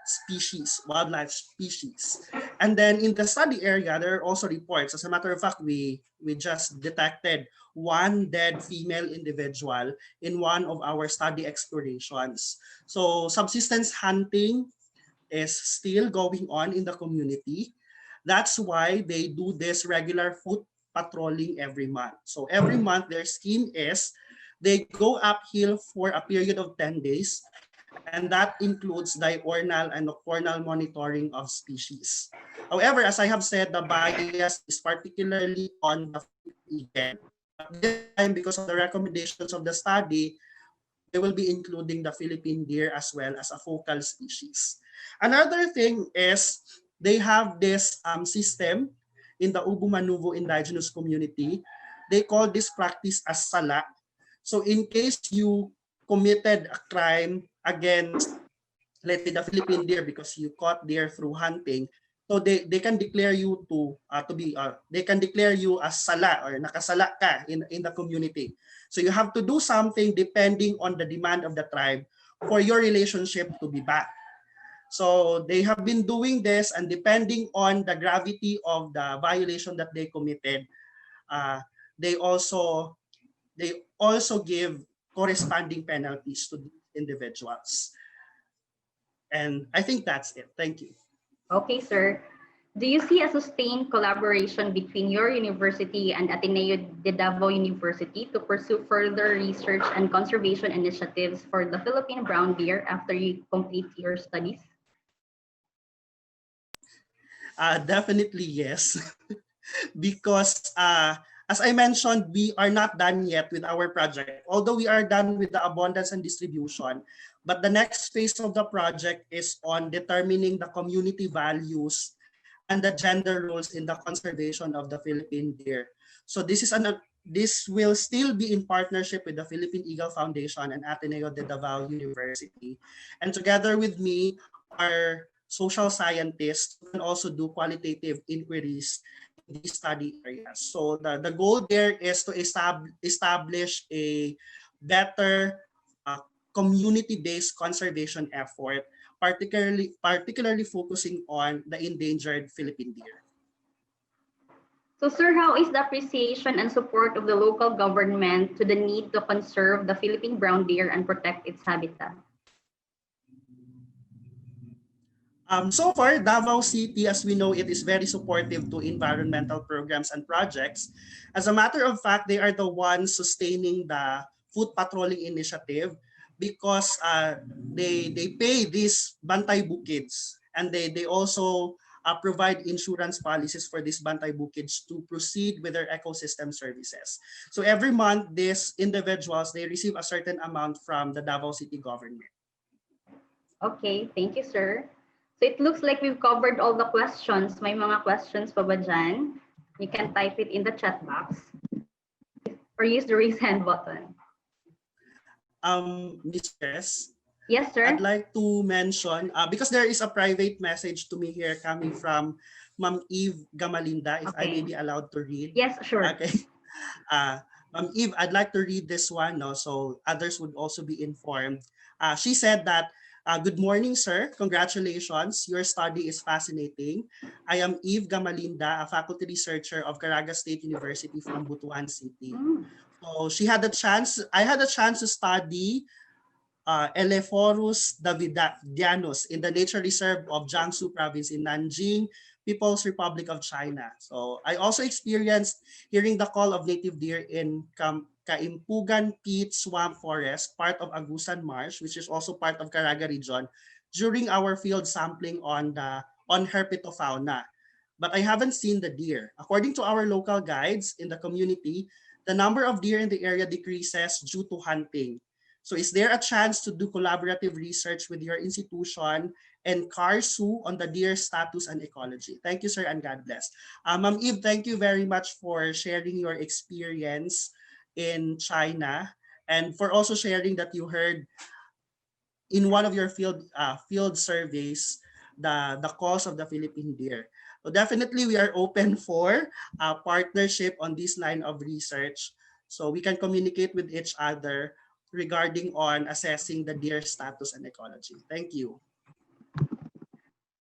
Speaker 3: species, wildlife species. And then in the study area, there are also reports. As a matter of fact, we just detected one dead female individual in one of our study explorations. So subsistence hunting is still going on in the community. That's why they do this regular foot patrolling every month. So every month their scheme is they go uphill for a period of 10 days, and that includes diurnal and nocturnal monitoring of species. However, as I have said, the bias is particularly on the eagle. But this time, because of the recommendations of the study, they will be including the Philippine deer as well as a focal species. Another thing is they have this system in the Obu Manuvu indigenous community. They call this practice as sala. So in case you committed a crime against, let's say, the Philippine deer because you caught deer through hunting, so they can declare you they can declare you as sala or nakasala ka in the community. So you have to do something depending on the demand of the tribe for your relationship to be back. So they have been doing this, and depending on the gravity of the violation that they committed, uh, they also give corresponding penalties to these individuals. And I think that's it. Thank you.
Speaker 4: Okay, sir. Do you see a sustained collaboration between your university and Ateneo de Davao University to pursue further research and conservation initiatives for the Philippine brown deer after you complete your studies?
Speaker 3: Definitely yes, because as I mentioned, we are not done yet with our project. Although we are done with the abundance and distribution, but the next phase of the project is on determining the community values and the gender roles in the conservation of the Philippine deer. So this will still be in partnership with the Philippine Eagle Foundation and Ateneo de Davao University. And together with me, our social scientists can also do qualitative inquiries in these study areas. So the goal there is to establish a better community-based conservation effort, particularly focusing on the endangered Philippine deer.
Speaker 4: So, sir, how is the appreciation and support of the local government to the need to conserve the Philippine brown deer and protect its habitat?
Speaker 3: So far, Davao City, as we know, it is very supportive to environmental programs and projects. As a matter of fact, they are the ones sustaining the food patrolling initiative because they pay these bantay bukids, and they also provide insurance policies for these bantay bukids to proceed with their ecosystem services. So every month, these individuals, they receive a certain amount from the Davao City government.
Speaker 4: Okay, thank you, sir. So it looks like we've covered all the questions. May mga questions pa ba dyan? You can type it in the chat box or use the raise hand button.
Speaker 3: Miss Jess,
Speaker 4: Yes, sir.
Speaker 3: I'd like to mention, because there is a private message to me here coming from Ma'am Eve Gamalinda, if I may
Speaker 4: Okay.
Speaker 3: be allowed to read.
Speaker 4: Yes, sure.
Speaker 3: Okay. Ma'am Eve, I'd like to read this one, no, so others would also be informed. She said that, good morning, sir. Congratulations. Your study is fascinating. I am Eve Gamalinda, a faculty researcher of Caraga State University from Butuan City. So I had a chance to study Elephorus davidianus in the nature reserve of Jiangsu province in Nanjing, People's Republic of China. So I also experienced hearing the call of native deer in Kaimpugan Peat Swamp Forest, part of Agusan Marsh, which is also part of Caraga region, during our field sampling on herpetofauna. But I haven't seen the deer. According to our local guides in the community, the number of deer in the area decreases due to hunting. So is there a chance to do collaborative research with your institution and CARSU on the deer status and ecology? Thank you, sir, and God bless. Ma'am Eve, thank you very much for sharing your experience in China and for also sharing that you heard in one of your field surveys the cause of the Philippine deer. So definitely we are open for a partnership on this line of research so we can communicate with each other regarding on assessing the deer status and ecology. Thank you.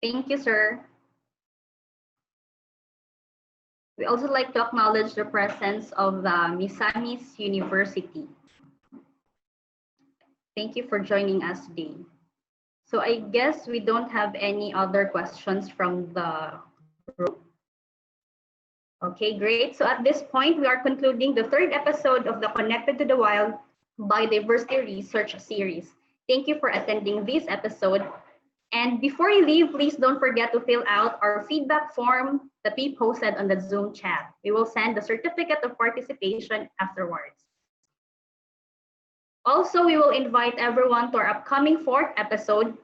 Speaker 4: Thank you, sir. We also like to acknowledge the presence of the Misamis University. Thank you for joining us today. So I guess we don't have any other questions from the group. Okay, great. So at this point, we are concluding the third episode of the Connected to the Wild Biodiversity Research Series. Thank you for attending this episode. And before you leave, please don't forget to fill out our feedback form that we posted on the Zoom chat. We will send the certificate of participation afterwards. Also, we will invite everyone to our upcoming fourth episode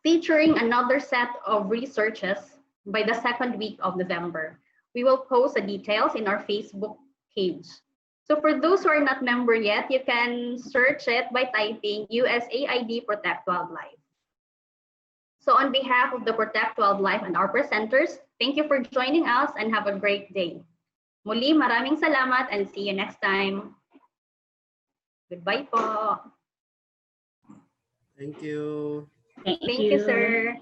Speaker 4: featuring another set of researches by the second week of November. We will post the details in our Facebook page. So for those who are not member yet, you can search it by typing USAID Protect Wildlife. So on behalf of the Protect Wildlife and our presenters, thank you for joining us and have a great day. Muli, maraming salamat and see you next time. Goodbye po.
Speaker 3: Thank you.
Speaker 2: Thank
Speaker 4: Thank you, sir.